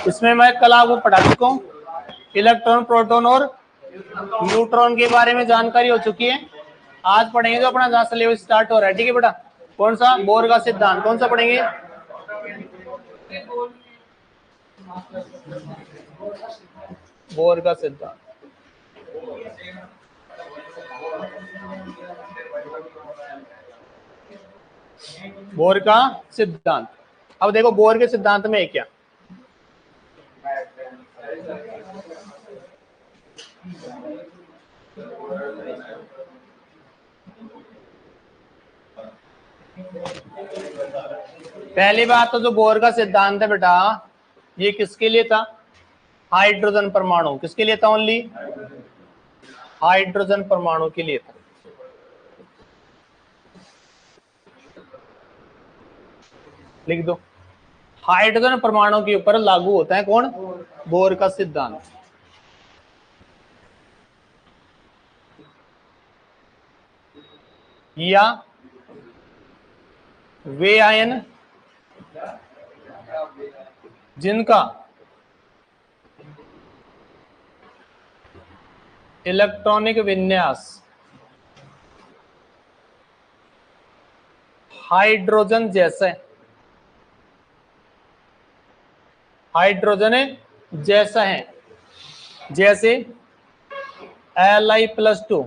इसमें मैं कल आपको पढ़ा चुका हूँ, इलेक्ट्रॉन, प्रोटॉन और न्यूट्रॉन के बारे में जानकारी हो चुकी है। आज पढ़ेंगे जो अपना जहाँ सिलेबस स्टार्ट हो रहा है, ठीक है बेटा। कौन सा? बोर का सिद्धांत। कौन सा पढ़ेंगे? बोर का सिद्धांत। बोर का सिद्धांत। अब देखो बोर के सिद्धांत में है क्या। पहली बात तो जो बोर का सिद्धांत है बेटा, ये किसके लिए था? हाइड्रोजन परमाणु। किसके लिए था? ओनली हाइड्रोजन परमाणु के लिए था। लिख दो, हाइड्रोजन परमाणु के ऊपर लागू होता है कौन? बोर का सिद्धांत। या वे आयन जिनका इलेक्ट्रॉनिक विन्यास हाइड्रोजन जैसा, हाइड्रोजन जैसा है, जैसे Li+2।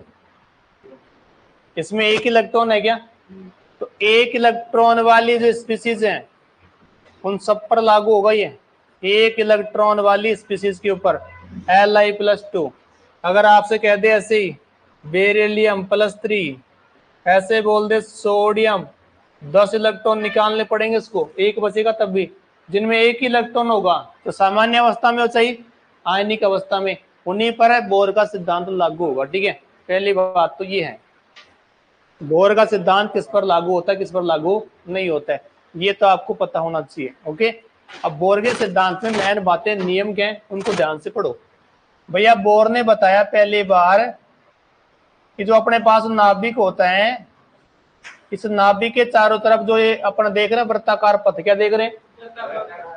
इसमें एक इलेक्ट्रॉन है क्या? तो एक इलेक्ट्रॉन वाली जो स्पीसीज हैं उन सब पर लागू होगा ये। एक इलेक्ट्रॉन वाली स्पीसीज के ऊपर Li+2। अगर आपसे कह दे ऐसे ही बेरिलियम+3, ऐसे बोल दे सोडियम, 10 इलेक्ट्रॉन निकालने पड़ेंगे इसको, एक बचेगा तब भी। जिनमें एक ही इलेक्ट्रॉन होगा तो सामान्य अवस्था में हो चाहिए आयनिक अवस्था में, उन्हीं पर बोर का सिद्धांत लागू होगा, ठीक है। पहली बात तो ये है, बोर का सिद्धांत किस पर लागू होता है, किस पर लागू नहीं होता है, ये तो आपको पता होना चाहिए। ओके, अब बोर के सिद्धांत में मेन बातें, नियम क्या है, उनको ध्यान से पढ़ो। भैया बोर ने बताया पहली बार कि जो अपने पास नाभिक होता है, इस नाभिक के चारों तरफ जो ये अपन देख रहे हैं वृत्ताकार पथ, क्या देख रहे हैं?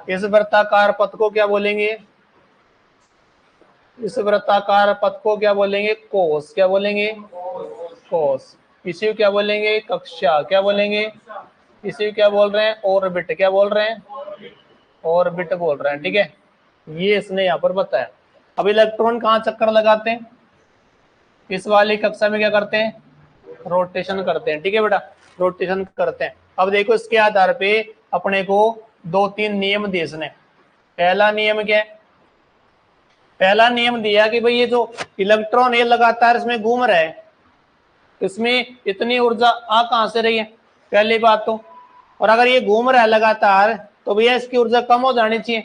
इस वृत्ताकार पथ को क्या बोलेंगे? इस वृत्ताकार पथ को क्या बोलेंगे? कोश। क्या बोलेंगे? कोश। इसी को क्या बोलेंगे? कक्षा। क्या बोलेंगे? इसी को क्या बोल रहे हैं? ऑर्बिट। क्या बोल रहे हैं? ऑर्बिट बोल रहे हैं, ठीक है। ये इसने यहाँ पर बताया। अब इलेक्ट्रॉन कहाँ चक्कर लगाते हैं? इस वाली कक्षा में क्या करते हैं? रोटेशन करते हैं, ठीक है बेटा, रोटेशन करते हैं। अब देखो इसके आधार पे अपने को 2-3 नियम दिए इसने। पहला नियम क्या है? पहला नियम दिया कि भाई ये जो इलेक्ट्रॉन ये लगातार इसमें घूम रहा है, इसमें इतनी ऊर्जा आ कहां से रही है? पहली बात तो, और अगर ये घूम रहा है लगातार तो भैया इसकी ऊर्जा कम हो जानी चाहिए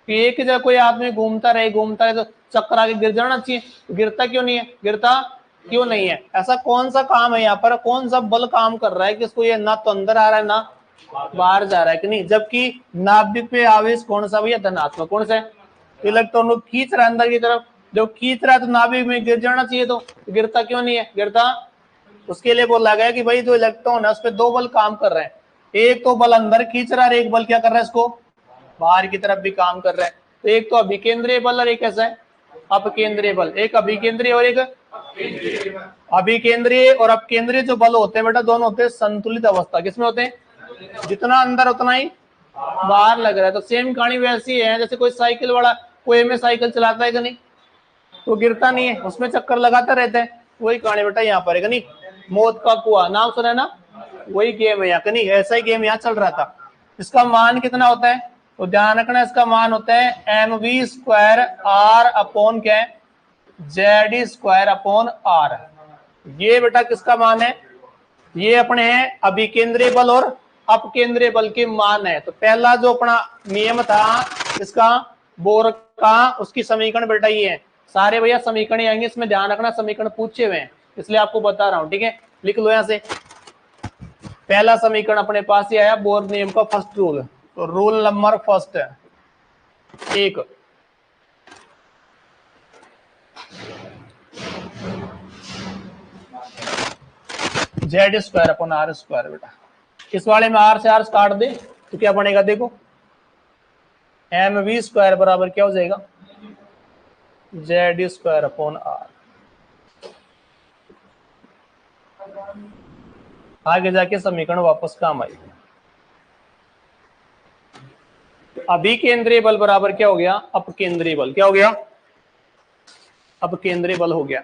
कि एक ही जगह कोई आदमी घूमता रहे तो चक्कर आके गिर जाना चाहिए। तो गिरता क्यों नहीं है? गिरता क्यों नहीं है? ऐसा कौन सा काम है यहाँ पर, कौन सा बल काम कर रहा है कि इसको ये ना तो अंदर आ रहा है ना बाहर जा रहा है कि नहीं? जबकि नाभिक पे आवेश कौन सा भैया? धनात्मक। कौन सा है? इलेक्ट्रॉन को खींच रहा है अंदर की तरफ। जब खींच रहा है तो नाभिक में गिर जाना चाहिए, तो गिरता क्यों नहीं है? गिरता उसके लिए बोला गया कि भाई जो इलेक्ट्रॉन है उस पर 2 बल काम कर रहे हैं। एक तो बल अंदर खींच रहा है, एक बल क्या कर रहा है? इसको बाहर की तरफ भी काम कर रहा है। तो एक तो अभिकेंद्रीय बल और एक ऐसा है अपकेंद्रीय बल। एक अभिकेंद्रीय और एक अभिकेंद्रीय। और अपकेंद्रीय जो बल होते हैं बेटा, दोनों होते हैं संतुलित अवस्था। किसमें होते हैं? जितना अंदर उतना ही बाहर लग रहा है। तो सेम कहानी वैसी है जैसे कोई साइकिल वाला कुएं में साइकिल चलाता है कि नहीं, तो गिरता नहीं है, उसमें चक्कर लगाता रहता है। वही कहानी बेटा यहाँ पर है कि नहीं। मौत का कुआं नाम सुना है ना, वही गेम है यहाँ का। नहीं, ऐसा ही गेम यहाँ चल रहा था। इसका मान कितना होता है? तो ध्यान रखना, इसका मान होता है mv²r अपॉन क्या है? Z² upon r। ये बेटा किसका मान है? ये अपने हैं अभिकेंद्रीय बल और अपकेंद्रीय बल के मान है। तो पहला जो अपना नियम था इसका बोर का, उसकी समीकरण बेटा ये है। सारे भैया समीकरण आएंगे, इसमें ध्यान रखना समीकरण पूछे हुए हैं, इसलिए आपको बता रहा हूं, ठीक है। लिख लो यहां से। पहला समीकरण अपने पास ही आया बोर नियम का फर्स्ट रूल। तो रूल नंबर फर्स्ट है, एक Z² अपॉन R²। बेटा इस वाले में R से R काट दे तो क्या बनेगा? देखो एम वी स्क्वायर बराबर क्या हो जाएगा, जेड स्क्वायर अपॉन आर। आगे जाके समीकरण वापस काम आएगी। अभी केंद्रीय बल बराबर क्या हो गया, अपकेंद्रीय बल। क्या हो गया, अपकेंद्रीय बल हो गया।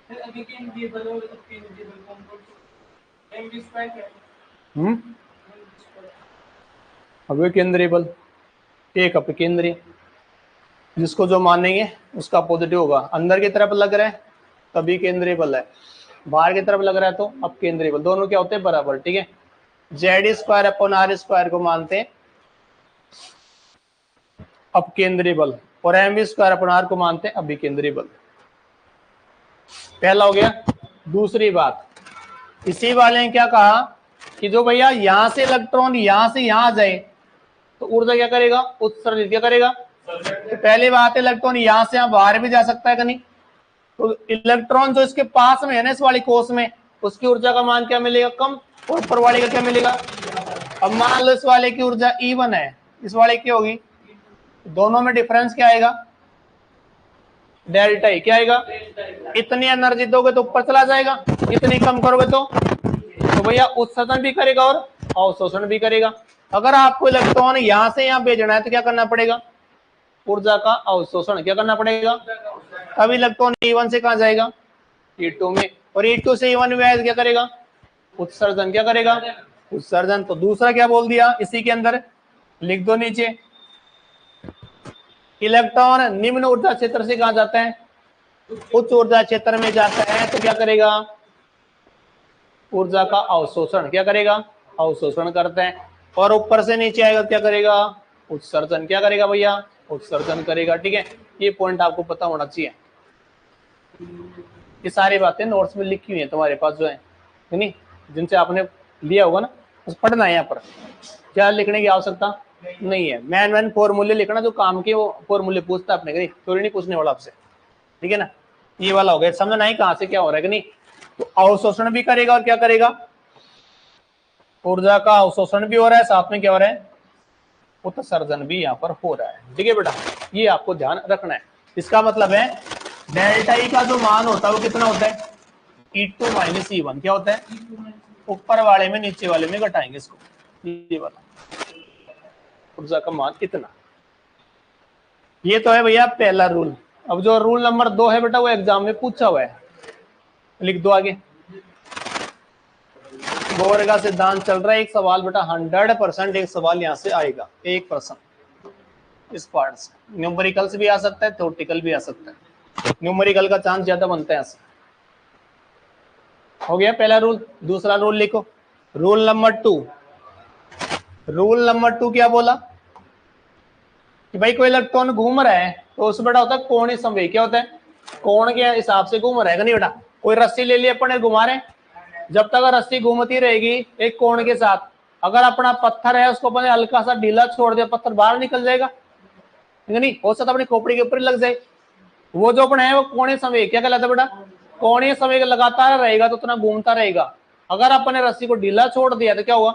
अभी केंद्रीय बल एक अपकेंद्रीय, जिसको जो मानेंगे उसका पॉजिटिव होगा। अंदर की तरफ लग रहा है तभी केंद्रीय बल है, बाहर की तरफ लग रहा है तो अपकेंद्रीय बल। दोनों क्या होते हैं, बराबर। ठीक है, Z square upon R square को मानते हैं अपकेंद्रीय बल और M V square upon R को मानते हैं अभिकेंद्रीय बल। पहला हो गया। दूसरी बात, इसी वाले ने क्या कहा कि जो भैया यहां से इलेक्ट्रॉन यहां से यहां आ जाए तो ऊर्जा क्या करेगा, उत्सर्जित। क्या करेगा, तो पहली बात है इलेक्ट्रॉन यहां से यहां बाहर भी जा सकता है कि नहीं, तो इलेक्ट्रॉन जो इसके पास में है ना इस वाली कोष में, उसकी ऊर्जा का मान क्या मिलेगा, कम, और ऊपर वाले का क्या मिलेगा। अब मान लो इस वाले की ऊर्जा E1 है, इस वाले की होगी, दोनों में डिफरेंस क्या आएगा, डेल्टा। क्या आएगा, इतनी एनर्जी दोगे तो ऊपर चला जाएगा, इतनी कम करोगे तो भैया उत्सर्जन भी करेगा और अवशोषण भी करेगा। अगर आपको इलेक्ट्रॉन यहां से यहां भेजना है तो क्या करना पड़ेगा, ऊर्जा का अवशोषण। क्या करना पड़ेगा, तब इलेक्ट्रॉन E1 से कहां जाएगा, E2 में, और E2 से E1 में क्या करेगा, उत्सर्जन। क्या करेगा, उत्सर्जन। तो दूसरा क्या बोल दिया इसी के अंदर, लिख दो नीचे, इलेक्ट्रॉन निम्न ऊर्जा क्षेत्र से कहां जाता है, उच्च ऊर्जा क्षेत्र में जाता है, तो क्या करेगा, ऊर्जा का अवशोषण। क्या करेगा, अवशोषण करते हैं। और ऊपर से नीचे आएगा क्या करेगा, उत्सर्जन। क्या करेगा भैया, उत्सर्जन करेगा। ठीक है, ये पॉइंट आपको पता होना चाहिए। ये सारी बातें नोट्स में लिखी हुई है तुम्हारे पास जो है नहीं, जिनसे आपने लिया होगा ना, उस पढ़ना है। यहाँ पर क्या लिखने की आवश्यकता नहीं है, मैन फॉर्मूले लिखना, जो काम के वो फॉर्मूले पूछता है अपने, कहीं चोरी नहीं पूछने वाला आपसे। ठीक है ना, ये वाला हो गया, समझना है कहां से क्या हो रहा है कि नहीं। तो अवशोषण भी करेगा और क्या करेगा, ऊर्जा का अवशोषण भी हो रहा है, साथ में क्या हो रहा है, उत्सर्जन भी यहाँ पर हो रहा है। ठीक है बेटा, ये आपको ध्यान रखना है। इसका मतलब है डेल्टा ई का जो मान होता है वो कितना होता है, E2 माइनस E1। क्या होता है, ऊपर वाले में नीचे वाले में घटाएंगे इसको, ये वाला ऊर्जा का मान इतना। ये तो है भैया पहला रूल। अब जो रूल नंबर 2 है बेटा, वो एग्जाम में पूछा हुआ है, लिख दो आगे। बोर का सिद्धांत चल रहा है, एक सवाल बेटा 100% एक सवाल यहां से आएगा, 1% इस पार्ट से। न्यूमेरिकल से भी आ सकता है, थ्योरेटिकल भी आ सकता है, न्यूमेरिकल का चांस ज्यादा बनता है ऐसे। हो गया पहला रूल। दूसरा रूल लिखो, रूल नंबर 2। रूल नंबर 2 क्या बोला कि भाई कोई इलेक्ट्रॉन घूम रहा है तो उस बेटा होता है कोणीय संवेग। क्या होता है, कोण के हिसाब से घूम रहा है नहीं बेटा। कोई रस्सी ले ली अपन घुमा रहे, जब तक रस्सी घूमती रहेगी एक कोण के साथ, अगर अपना पत्थर है उसको अपने हल्का सा ढीला छोड़ दिया, पत्थर बाहर निकल जाएगा नहीं, हो सकता अपनी खोपड़ी के ऊपर लग जाए। वो जो अपना है वो कोणीय संवेग। क्या कहलाता है बेटा, कोणीय संवेग लगातार रहेगा तो उतना घूमता रहेगा। अगर अपने रस्सी को ढीला छोड़ दिया तो क्या हुआ,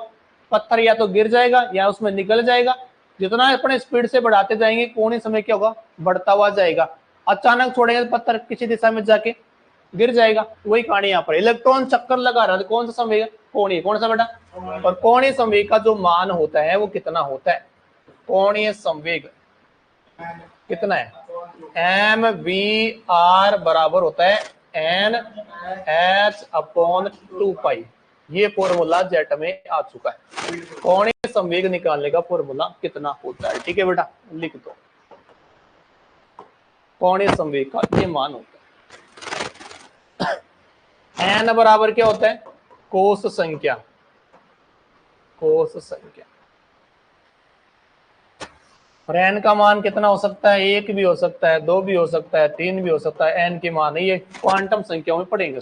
पत्थर या तो गिर जाएगा या उसमें निकल जाएगा। जितना अपने स्पीड से बढ़ाते जाएंगे कोणीय संवेग क्या होगा, बढ़ता हुआ जाएगा। अचानक छोड़ेंगे तो पत्थर किसी दिशा में जाके गिर जाएगा। वही कहानी यहाँ पर, इलेक्ट्रॉन चक्कर लगा रहा है, कौन सा संवेग, कोणीय। कौन सा बेटा, और कोणीय संवेग का जो मान होता है वो कितना होता है, कोणीय संवेग कितना है, एम वी आर बराबर होता है एन एच अपॉन 2 पाई। ये फॉर्मूला जेट में आ चुका है, कोणीय संवेग निकालने का फॉर्मूला कितना होता है। ठीक है बेटा, लिख दो, कोणीय संवेग का ये मान होता है। एन बराबर क्या होता है, कोस संख्या, कोस संख्या। और एन का मान कितना हो सकता है, 1 भी हो सकता है, 2 भी हो सकता है, 3 भी हो सकता है। एन के मान ये क्वांटम संख्याओं में पढ़ेंगे।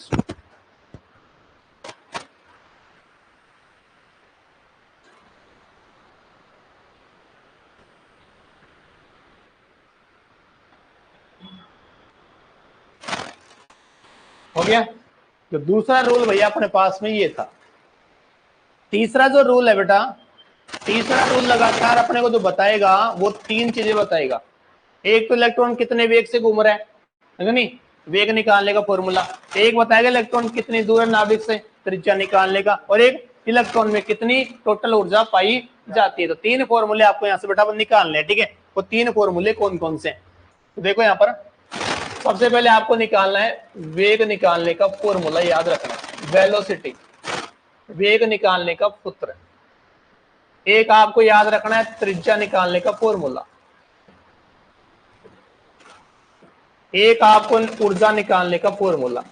हो गया। तो दूसरा रूल भैया अपने पास में ये था। तीसरा जो रूल है बेटा तीसरा टूल लगातार अपने को जो बताएगा वो तीन चीजें बताएगा। एक तो इलेक्ट्रॉन कितने वेग से घूम रहा है नहीं, वेग निकालने का फॉर्मूला। एक बताएगा इलेक्ट्रॉन कितनी दूर है नाभिक से, त्रिज्या निकालने का। और एक इलेक्ट्रॉन में कितनी टोटल ऊर्जा पाई जाती है। तो तीन फॉर्मूले आपको यहाँ से बेटा निकालने हैं, ठीक है। वो तीन फॉर्मूले कौन कौन से हैं तो देखो यहाँ पर सबसे पहले आपको निकालना है वेग निकालने का फॉर्मूला, याद रखना वेलोसिटी, वेग निकालने का सूत्र। एक आपको याद रखना है त्रिज्या निकालने का फॉर्मूला। एक आपको ऊर्जा निकालने का फॉर्मूला,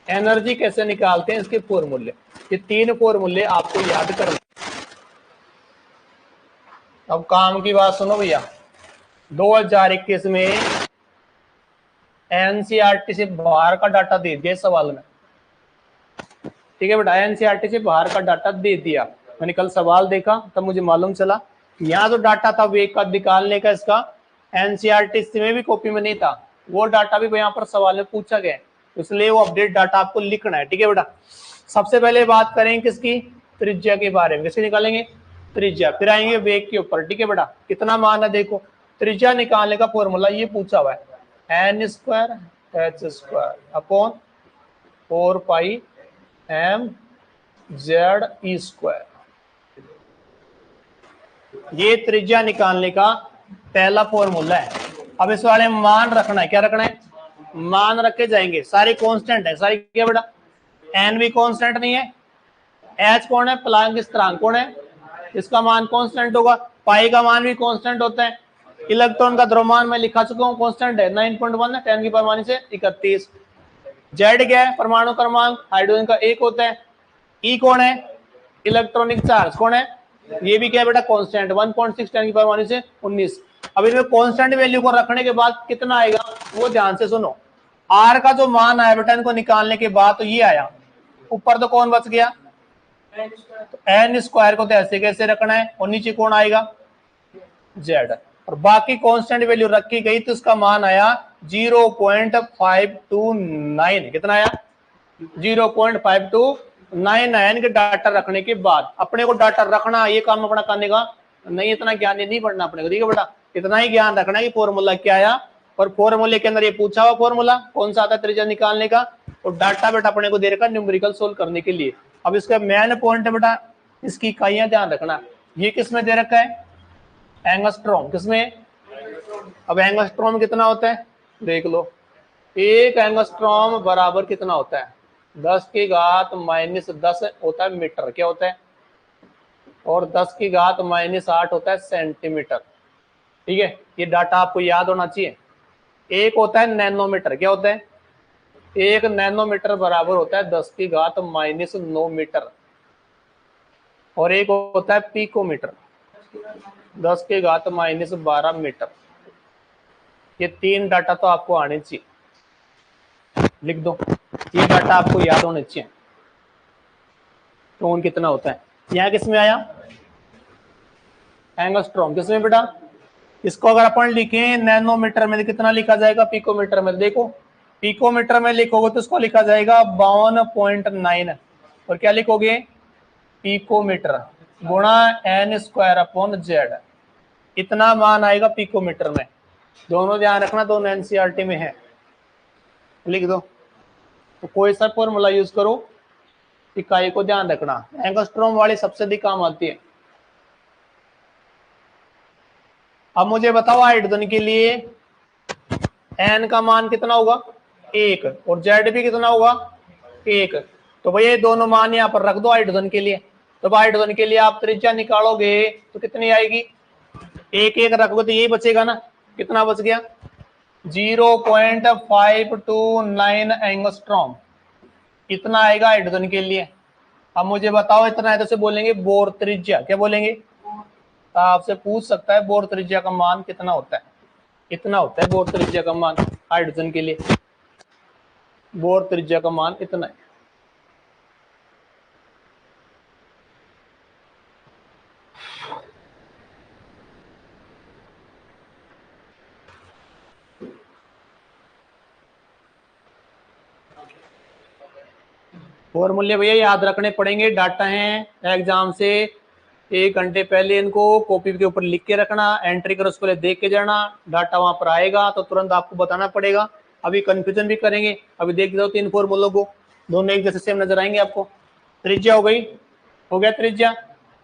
एनर्जी कैसे निकालते हैं इसके फॉर्मूले। ये तीन फॉर्मूले आपको याद करना। अब काम की बात सुनो भैया, 2021 में एनसीईआरटी से बाहर का डाटा दे दिया सवाल में, ठीक है बेटा। एनसीईआरटी से बाहर का डाटा दे दिया, मैंने कल सवाल देखा तब मुझे मालूम चला यहाँ जो डाटा था वेग का निकालने का, इसका एनसीईआरटी में भी कॉपी में नहीं था, वो डाटा भी यहाँ पर सवाल में पूछा गया, इसलिए वो अपडेट डाटा आपको लिखना है, ठीक है बेटा। सबसे पहले बात करेंगे किसकी, त्रिज्या के बारे में। कैसे निकालेंगे त्रिज्या, फिर आएंगे वेग के ऊपर, ठीक है बेटा। कितना मान है देखो, त्रिज्या निकालने का फॉर्मूला ये पूछा हुआ है, N square H square upon 4 pi M Z E square. ये त्रिज्या निकालने का पहला फॉर्मूला है। अब इस वाले में मान रखना है, क्या रखना है, मान रखे जाएंगे। सारी कांस्टेंट है, सारी क्या बेटा, एन भी कांस्टेंट नहीं है, एच कौन है, प्लांक स्थिरांक कौन है, इसका मान कांस्टेंट होगा, पाई का मान भी कांस्टेंट होता है। इलेक्ट्रॉन का द्रव्यमान मैं लिखा चुका हूँ कांस्टेंट है 9.1 है, 10 की पावर से 31। जेड क्या है, परमाणु क्रमांक, हाइड्रोजन का 1 होता है। ई कौन है, इलेक्ट्रॉनिक चार्ज कौन है, ये भी क्या है बेटा कांस्टेंट 1.6 10 की पावर से 19। अब इसमें कांस्टेंट वैल्यू को रखने के बाद कितना आएगा वो ध्यान से सुनो। आर का जो मान आया बेटा इनको निकालने के बाद तो ये आया, ऊपर तो कौन बच गया, तो एन स्क्वायर को तो ऐसे कैसे रखना है, और नीचे कौन आएगा जेड, और बाकी कांस्टेंट वैल्यू रखी गई तो इसका मान आया 0.529। कितना आया 0.529 आया। इनके डाटा रखने के बाद अपने को डाटा रखना, ये काम अपना करने का नहीं, इतना ज्ञान नहीं पढ़ना अपने को, ठीक है बेटा। इतना ही ज्ञान रखना है कि फॉर्मूला क्या आया, और फॉर्मूले के अंदर ये पूछा हुआ फॉर्मूला कौन सा आता है त्रिज्या निकालने का, और डाटा बेटा अपने को दे रखा न्यूमेरिकल सोल्व करने के लिए। अब इसका मेन पॉइंट है बेटा इसकी इकाइयां ध्यान रखना। ये किस में दे रखा है, एंगस्ट्रॉम, किसमें। अब एंगस्ट्रॉम कितना होता है देख लो, एक एंगस्ट्रॉम बराबर कितना होता है 10 की घात -10 होता है मीटर, क्या होता है, और 10 की घात -8 होता है सेंटीमीटर, ठीक है। ये डाटा आपको याद होना चाहिए। एक होता है नैनोमीटर, क्या होता है, एक नैनोमीटर बराबर होता है 10 की घात -9 मीटर, और एक होता है पिकोमीटर 10 की घात -12 मीटर। ये तीन डाटा तो आपको आने चाहिए, लिख दो, ये डाटा आपको याद होने चाहिए। टोन कितना होता है, यहाँ किसमें आया एंगस्ट्रॉम, किसमें बेटा, इसको अगर अपन लिखें नैनोमीटर में कितना लिखा जाएगा, पिकोमीटर में देखो, पिकोमीटर में लिखोगे तो इसको लिखा जाएगा 52.9, और क्या लिखोगे पिकोमीटर गुणा एन स्क्वायर अपॉन जेड, इतना मान आएगा पिकोमीटर में। दोनों ध्यान रखना, दोनों एनसीईआरटी में है, लिख दो। तो कोई सा फॉर्मूला यूज करो, इकाई को ध्यान रखना, एंगस्ट्रॉम वाली सबसे अधिक काम आती है। अब मुझे बताओ हाइड्रोजन के लिए एन का मान कितना होगा 1, और जेड भी कितना होगा 1। तो भैया दोनों मान यहाँ पर रख दो हाइड्रोजन के लिए। तो हाइड्रोजन के लिए आप त्रिज्या निकालोगे तो कितनी आएगी, 1 रखोगे तो यही बचेगा ना, कितना बच गया 0.529 एंगस्ट्रॉम, इतना आएगा हाइड्रोजन के लिए। अब मुझे बताओ इतना है तो से बोलेंगे बोर त्रिज्या, क्या बोलेंगे, तो आपसे पूछ सकता है बोर त्रिज्या का मान कितना होता है, इतना होता है बोर त्रिज्या का मान हाइड्रोजन के लिए, बोर त्रिज्या का मान इतना है। फॉर्मूले भैया याद रखने पड़ेंगे, डाटा है एग्जाम से 1 घंटे पहले इनको कॉपी के ऊपर लिख के रखना, एंट्री करो, उसको देख के जाना, डाटा वहां पर आएगा तो तुरंत आपको बताना पड़ेगा। अभी कंफ्यूजन भी करेंगे। अभी देख लो 3 फॉर्मूलों को, दोनों एक जैसे सेम नजर आएंगे आपको। त्रिज्या हो गई, हो गया त्रिज्या।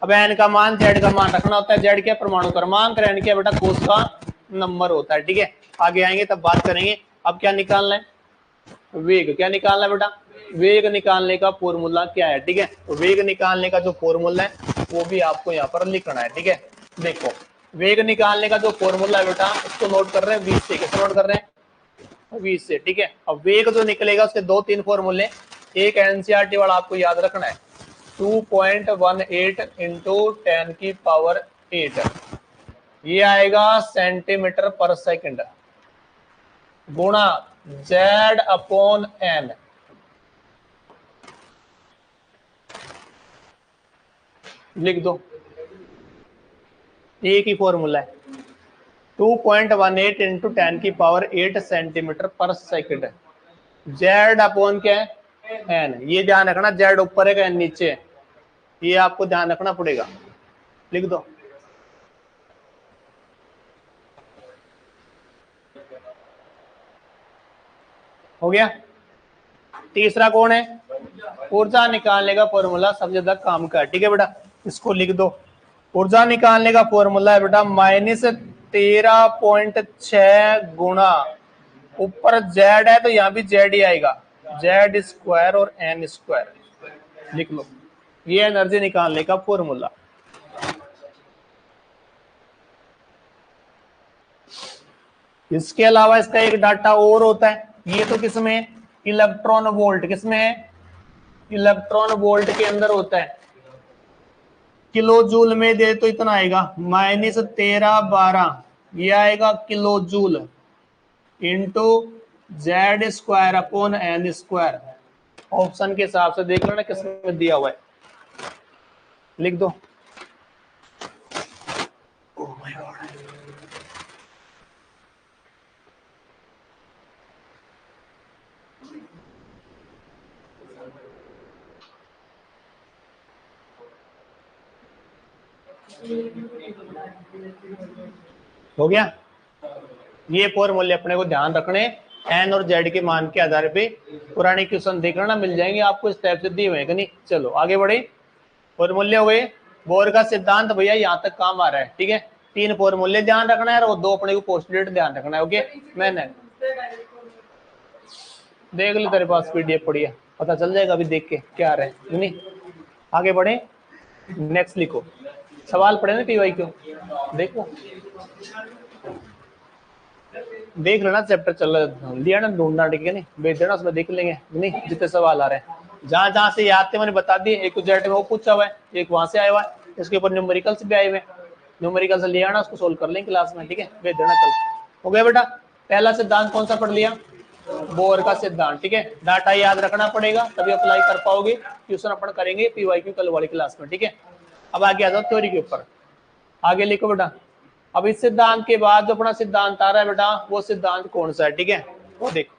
अब एन का मान, जेड का मान रखना होता है। जेड क्या परमाणु क्रमांक, एन क्या बेटा कोष का नंबर होता है। ठीक है, आगे आएंगे तब बात करेंगे। अब क्या निकालना है, वेग। क्या निकालना है बेटा, वेग निकालने का फॉर्मूला क्या है। ठीक है, तो वेग निकालने का जो फॉर्मूला है वो भी आपको यहाँ पर लिखना है। ठीक है, देखो वेग निकालने का जो फॉर्मूला है बेटा उसको नोट कर रहे हैं 20 से। कैसे नोट कर रहे हैं, 20 से। ठीक है, अब वेग जो निकलेगा उसके 2-3 फॉर्मूले। एक एनसीईआरटी वाला आपको याद रखना है, 2.18 इंटू 10 की पावर 8, ये आएगा सेंटीमीटर पर सेकंड, गुणा जेड अपॉन एन। लिख दो, एक ही फॉर्मूला है, 2.18 इंटू 10 की पावर 8 सेंटीमीटर पर सेकंड। जेड अपॉन क्या है, एन। ये ध्यान रखना, जेड ऊपर है एन नीचे है, ये आपको ध्यान रखना पड़ेगा। लिख दो, हो गया। तीसरा कौन है, ऊर्जा निकालने का फॉर्मूला सबसे ज्यादा काम का है। ठीक है बेटा, इसको लिख दो। ऊर्जा निकालने का फॉर्मूला है बेटा -13.6 गुणा, ऊपर जेड है तो यहाँ भी जेड ही आएगा, जेड स्क्वायर और एन स्क्वायर। लिख लो, ये एनर्जी निकालने का फॉर्मूला। इसके अलावा इसका एक डाटा और होता है, ये तो किसमें, इलेक्ट्रॉन वोल्ट। किसमें है, इलेक्ट्रॉन वोल्ट के अंदर होता है। किलो जूल में दे तो इतना आएगा -1312, ये आएगा kilo joule into Z square upon N square. Option के हिसाब से देख लेना किसमें दिया हुआ है, लिख दो। हो गया, ये फॉर्मूले अपने को ध्यान रखने, एन और जेड के मान के आधार पे। पुराने क्वेश्चन देख लेना, मिल जाएंगे आपको इस टाइप से दिए हुए हैं कि नहीं। चलो आगे बढ़े, फॉर्मूले हो गए। बोर का सिद्धांत भैया यहाँ तक काम आ रहा है। ठीक है, 3 फॉर्मूले ध्यान रखना है और 2 अपने को पोस्टुलेट ध्यान रखना है। ओके, मैंने देख ली तेरे पास पीडीएफ पड़ी है, पता चल जाएगा अभी देख के क्या आ रहा है नहीं। आगे बढ़े, नेक्स्ट लिखो। सवाल पढ़े ना पीवाई क्यों, देखो देख लेना, चैप्टर चल लिया ना ढूंढना, ठीक है नहीं, भेज देना, उसमें देख लेंगे नहीं जितने सवाल आ रहे हैं। जहां जहां से याद थे मैंने बता दिए। एक जेड में वो पूछा हुआ है, एक वहां से आया हुआ है, इसके ऊपर न्यूमेरिकल्स भी आए हुए हैं, न्यूमेरिकल्स ले आना, उसको सोल्व कर लेंगे क्लास में। ठीक है, भेज देना कल। हो गया बेटा, पहला सिद्धांत कौन सा पढ़ लिया, बोर का सिद्धांत। ठीक है, डाटा याद रखना पड़ेगा तभी अप्लाई कर पाओगे। ट्यूशन अपन करेंगे पीवाईक्यू कल वाली क्लास में। ठीक है, अब आगे आ जाओ थ्योरी के ऊपर, आगे लिखो बेटा। अब इस सिद्धांत के बाद जो अपना सिद्धांत आ रहा है बेटा, वो सिद्धांत कौन सा है। ठीक है, वो देखो,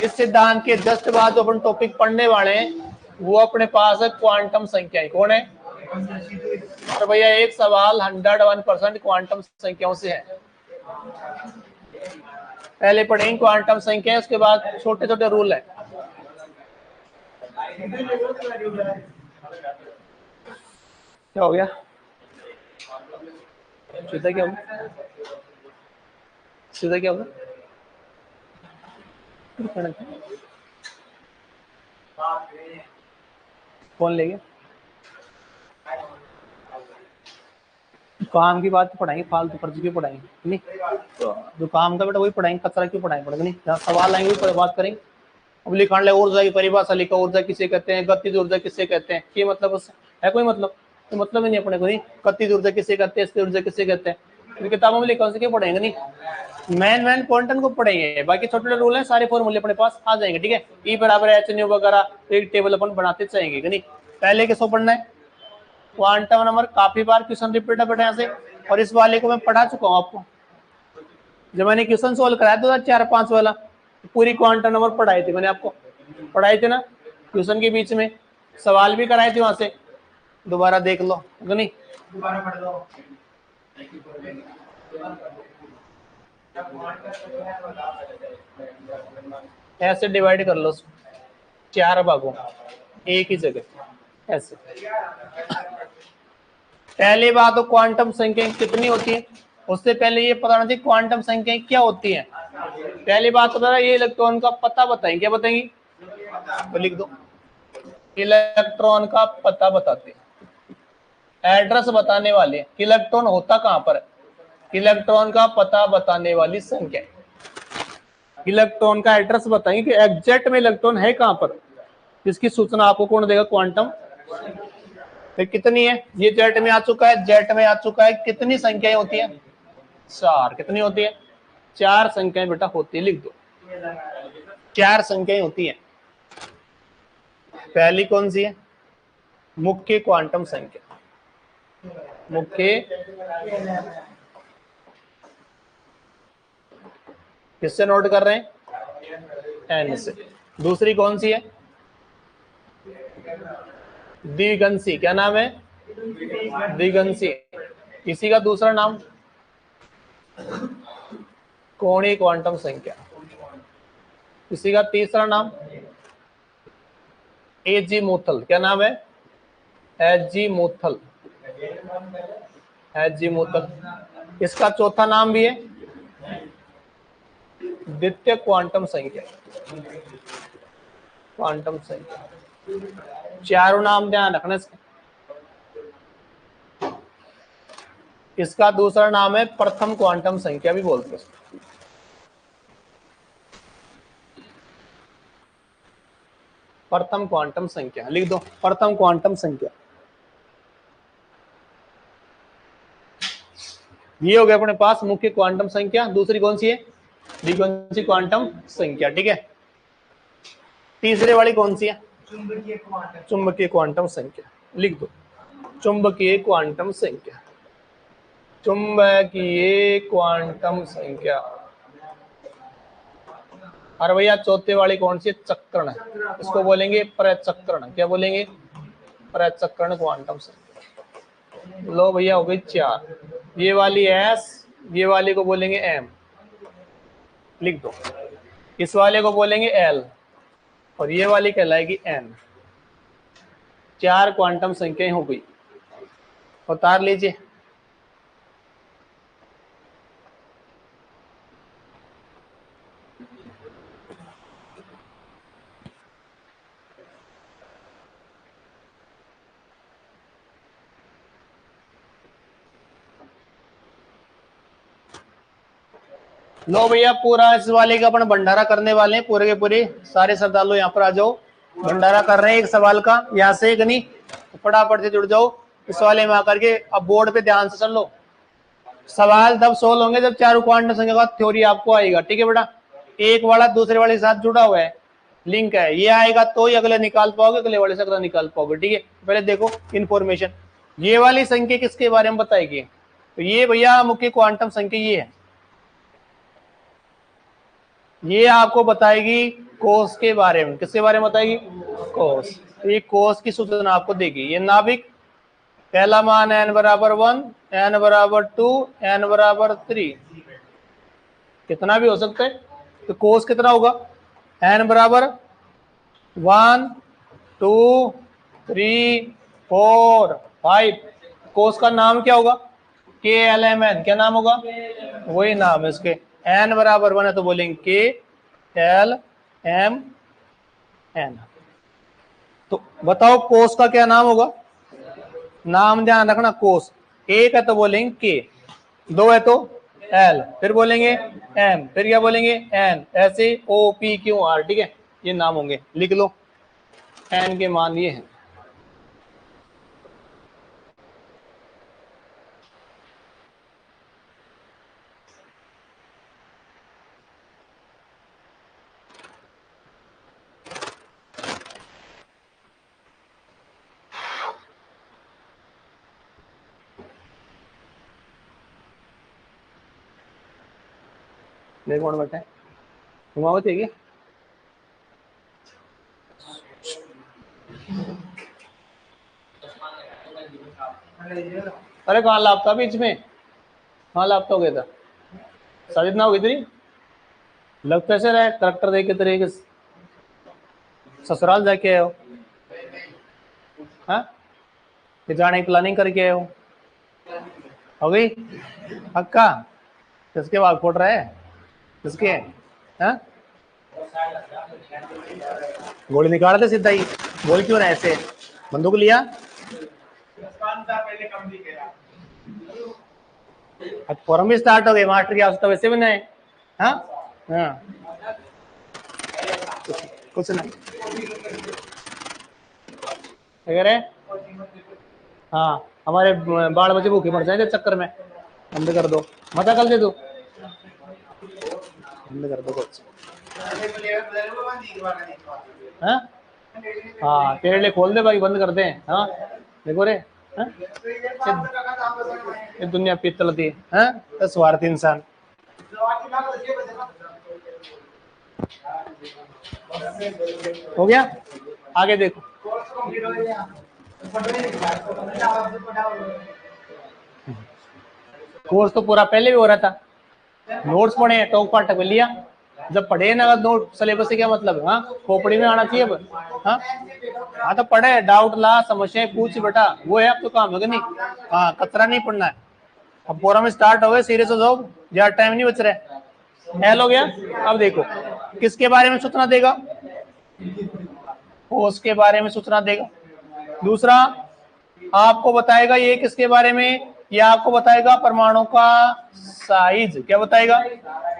इस सिद्धांत के जस्ट बाद जो अपन टॉपिक पढ़ने वाले हैं वो अपने पास है क्वांटम संख्याएं। कौन है, और भैया एक सवाल 101% क्वांटम संख्याओं से है। पहले पढ़ेंगे क्वांटम संख्या, उसके बाद छोटे छोटे रूल है। क्या हो गया, सीधा क्या होगा, सीधा क्या होगा, कौन ले गया, काम की बात पढ़ाएंगे, फालतू पर्ची क्यों पढ़ाएंगे नहीं, तो जो काम का बेटा वही पढ़ाएंगे, कचरा क्यों पढ़ाएंगे पड़ेगा नहीं। जहाँ सवाल आएंगे वही बात करेंगे। अब लिखा ले ऊर्जा की परिभाषा लिखा, ऊर्जा किसे कहते हैं, गतिज ऊर्जा किसे कहते हैं, ये मतलब उससे है कोई मतलब, तो मतलब ही नहीं अपने को नहीं। गतिज ऊर्जा किसे कहते हैं, स्थिर ऊर्जा किसे कहते हैं, किताबों में लिखा, उसे क्यों पढ़ेंगे नहीं। मैन क्वांटम को पढ़ेंगे, बाकी छोटे छोटे रूल है, सारे फॉर्मूले अपने पास आ जाएंगे। ठीक है, ई बराबर एच न्यू वगैरह एक टेबल अपन बनाते जाएंगे नहीं। पहले किसको पढ़ना है, क्वांटम नंबर। काफी बार क्वेश्चन रिपीट है बेटा यहाँ से, और इस वाले को मैं पढ़ा चुका हूँ आपको। जब मैंने क्वेश्चन सोल्व कराया 2004-5 वाला, पूरी क्वांटम नंबर पढ़ाई थी मैंने आपको, पढ़ाई थी ना, क्वेश्चन के बीच में सवाल भी कराए थे वहां से। दोबारा देख लो कि नहीं, दोबारा पढ़ लो। ऐसे डिवाइड कर लो 4 भागों एक ही जगह ऐसे। पहली बात तो क्वांटम संख्याएं कितनी होती है, उससे पहले ये पता होना चाहिए क्वांटम संख्याएं क्या होती हैं। पहली बात तो पता ये इलेक्ट्रॉन का पता बताएंगे, क्या बताएंगी, तो लिख दो इलेक्ट्रॉन का पता बताते हैं, एड्रेस बताने वाले, इलेक्ट्रॉन होता कहां पर है, इलेक्ट्रॉन का पता बताने वाली संख्या, इलेक्ट्रॉन का एड्रेस बताएंगे कि एग्जैक्ट में इलेक्ट्रॉन है कहां पर, जिसकी सूचना आपको कौन देगा, क्वांटम। फिर कितनी है, ये जेट में आ चुका है, जेट में आ चुका है, कितनी संख्याएं होती है, 4, कितनी होती है, 4 संख्याएं बेटा होती है, लिख दो 4 संख्याएं होती है। पहली कौन सी है, मुख्य क्वांटम संख्या, मुख्य किससे नोट कर रहे हैं, एन से। दूसरी कौन सी है, द्विगंसी, क्या नाम है, द्विगंसी। इसी का दूसरा नाम कोणीय क्वांटम संख्या। इसी का तीसरा नाम एजीमुथल, क्या नाम है, एजीमुथल, एजीमुथल। इसका चौथा नाम भी है द्वितीय क्वांटम संख्या, क्वांटम संख्या। चारों नाम ध्यान रखना इसका। इसका दूसरा नाम है प्रथम क्वांटम संख्या भी बोलते हैं, प्रथम क्वांटम संख्या, लिख दो प्रथम क्वांटम संख्या। ये हो गया अपने पास मुख्य क्वांटम संख्या। दूसरी कौन सी है, द्विगंसी क्वांटम संख्या, ठीक है। तीसरे वाली कौन सी है, चुंबकीय क्वांटम संख्या, लिख दो चुंबकीय क्वांटम संख्या, चुंबकीय क्वांटम संख्या। और भैया चौथे वाली कौन सी, चक्रण है, इसको बोलेंगे प्रचक्रण, क्या बोलेंगे, प्रचक्रण क्वांटम संख्या। लो भैया हो गई 4, ये वाली एस, ये वाली को बोलेंगे एम, लिख दो। इस वाले को बोलेंगे एल, और ये वाली कहलाएगी एन। 4 क्वांटम संख्याएं हो गई, उतार लीजिए। लो भैया पूरा इस वाले का अपन भंडारा करने वाले हैं, पूरे के पूरे सारे श्रद्धालु यहाँ पर आ जाओ, भंडारा कर रहे हैं एक सवाल का, यहाँ से एक नहीं, फटाफट से जुड़ जाओ इस वाले में आकर के। अब बोर्ड पे ध्यान से चल लो, सवाल तब सोल्व होंगे जब चारों क्वांटम संख्या का थ्योरी आपको आएगा, ठीक है बेटा। एक वाला दूसरे वाले के साथ जुड़ा हुआ है, लिंक है, ये आएगा तो ही अगले निकाल पाओगे, अगले वाले से अगला निकाल पाओगे, ठीक है। पहले देखो इन्फॉर्मेशन, ये वाली संख्या किसके बारे में बताएगी, तो ये भैया मुख्य क्वांटम संख्या ये है, ये आपको बताएगी कोस के बारे में, किसके बारे में बताएगी, कोस। ये कोस की सूचना आपको देगी। ये नाभिक, पहला मान n बराबर 1, n बराबर 2, n बराबर 3, कितना भी हो सकता है, तो कोस कितना होगा, n बराबर 1, 2, 3, 4, 5। कोस का नाम क्या होगा, KLMN, क्या नाम होगा, वही नाम है इसके। n बराबर 1 है तो बोलेंगे KLMN। तो बताओ कोस का क्या नाम होगा, नाम ध्यान रखना, कोस। एक है तो बोलेंगे के, 2 है तो एल, फिर बोलेंगे एम, फिर क्या बोलेंगे एन, ऐसे OPQR, ठीक है, ये नाम होंगे, लिख लो। एन के मान ये हैं। देखो कौन बैठा है, घुमावत है क्या, अरे कहाँ लापता बीच में, कहाँ लापता हो गया था? साजिद ना हो गई तेरी, लग कैसे रहा है करेक्टर देख के तरीके से? ससुराल जाके आए हो? हाँ, कि जाने की प्लानिंग करके आए हो गई? पक्का? किसके बाद फोड़ रहा है? किसके? हाँ, गोली निकाल दे सीधा ही। गोली क्यों रहा है ऐसे? बंदूक लिया? फॉर्म भी स्टार्ट हो गए, मास्टर की आवश्यकता वैसे भी नहीं। हाँ हाँ, कुछ नहीं कह रहे। हाँ, हमारे बाल बच्चे भूखे मर जाएंगे चक्कर में। बंद कर दो, मत कर दे तू, बंद कर दो कुछ। हाँ हाँ, तेरे लिए खोल दे भाई, बंद कर दे। हाँ देखो रे, ये दुनिया पीतल थी। हाँ, स्वार्थी इंसान। हो गया, आगे देखो। कोर्स तो पूरा पहले भी हो रहा था, नोट्स पढ़े, टॉक पाठ में लिया। जब पढ़े ना नोट सिलेबस से क्या मतलब है? हाँ, खोपड़ी में आना चाहिए अब। हाँ हाँ, तो पढ़े, डाउट ला, समस्याएं पूछ बेटा, वो है अब तो काम है कि नहीं? हाँ, कतरा नहीं पढ़ना है। अब फोरम स्टार्ट हो गए, सीरियस हो जाओ, ज्यादा टाइम नहीं बच रहा। हेल हो गया। अब देखो किसके बारे में सूचना देगा? कोर्स के बारे में सूचना देगा। दूसरा आपको बताएगा ये किसके बारे में? ये आपको बताएगा परमाणु का साइज। क्या बताएगा?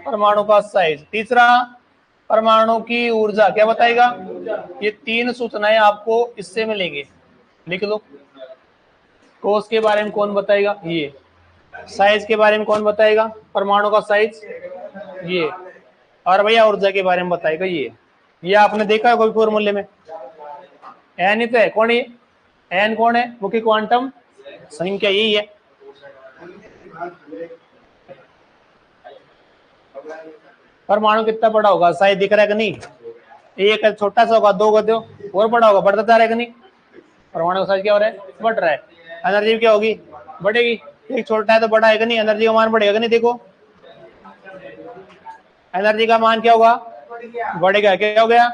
परमाणु का साइज। तीसरा परमाणु की ऊर्जा। क्या बताएगा? ये तीन सूचनाएं आपको इससे मिलेंगे, लिख लो। कोष के बारे में कौन बताएगा? ये। साइज के बारे में कौन बताएगा? परमाणु का साइज, ये। और भैया ऊर्जा के बारे में बताएगा ये आपने देखा है कोई फॉर्मूले में? एन ही तो है। कौन है एन? कौन है? मुख्य क्वांटम संख्या, यही है। परमाणु कितना बड़ा होगा? साइज दिख रहा है कि नहीं? एक छोटा सा होगा, दो का दो और बड़ा होगा, बढ़ता जा रहा है कि नहीं? परमाणु का साइज क्या हो रहा है? बढ़ रहा है। एनर्जी क्या होगी? बढ़ेगी। एक छोटा है तो बड़ा है कि नहीं? एनर्जी का मान बढ़ेगा कि नहीं? देखो एनर्जी का मान क्या होगा? बढ़ेगा। क्या हो गया?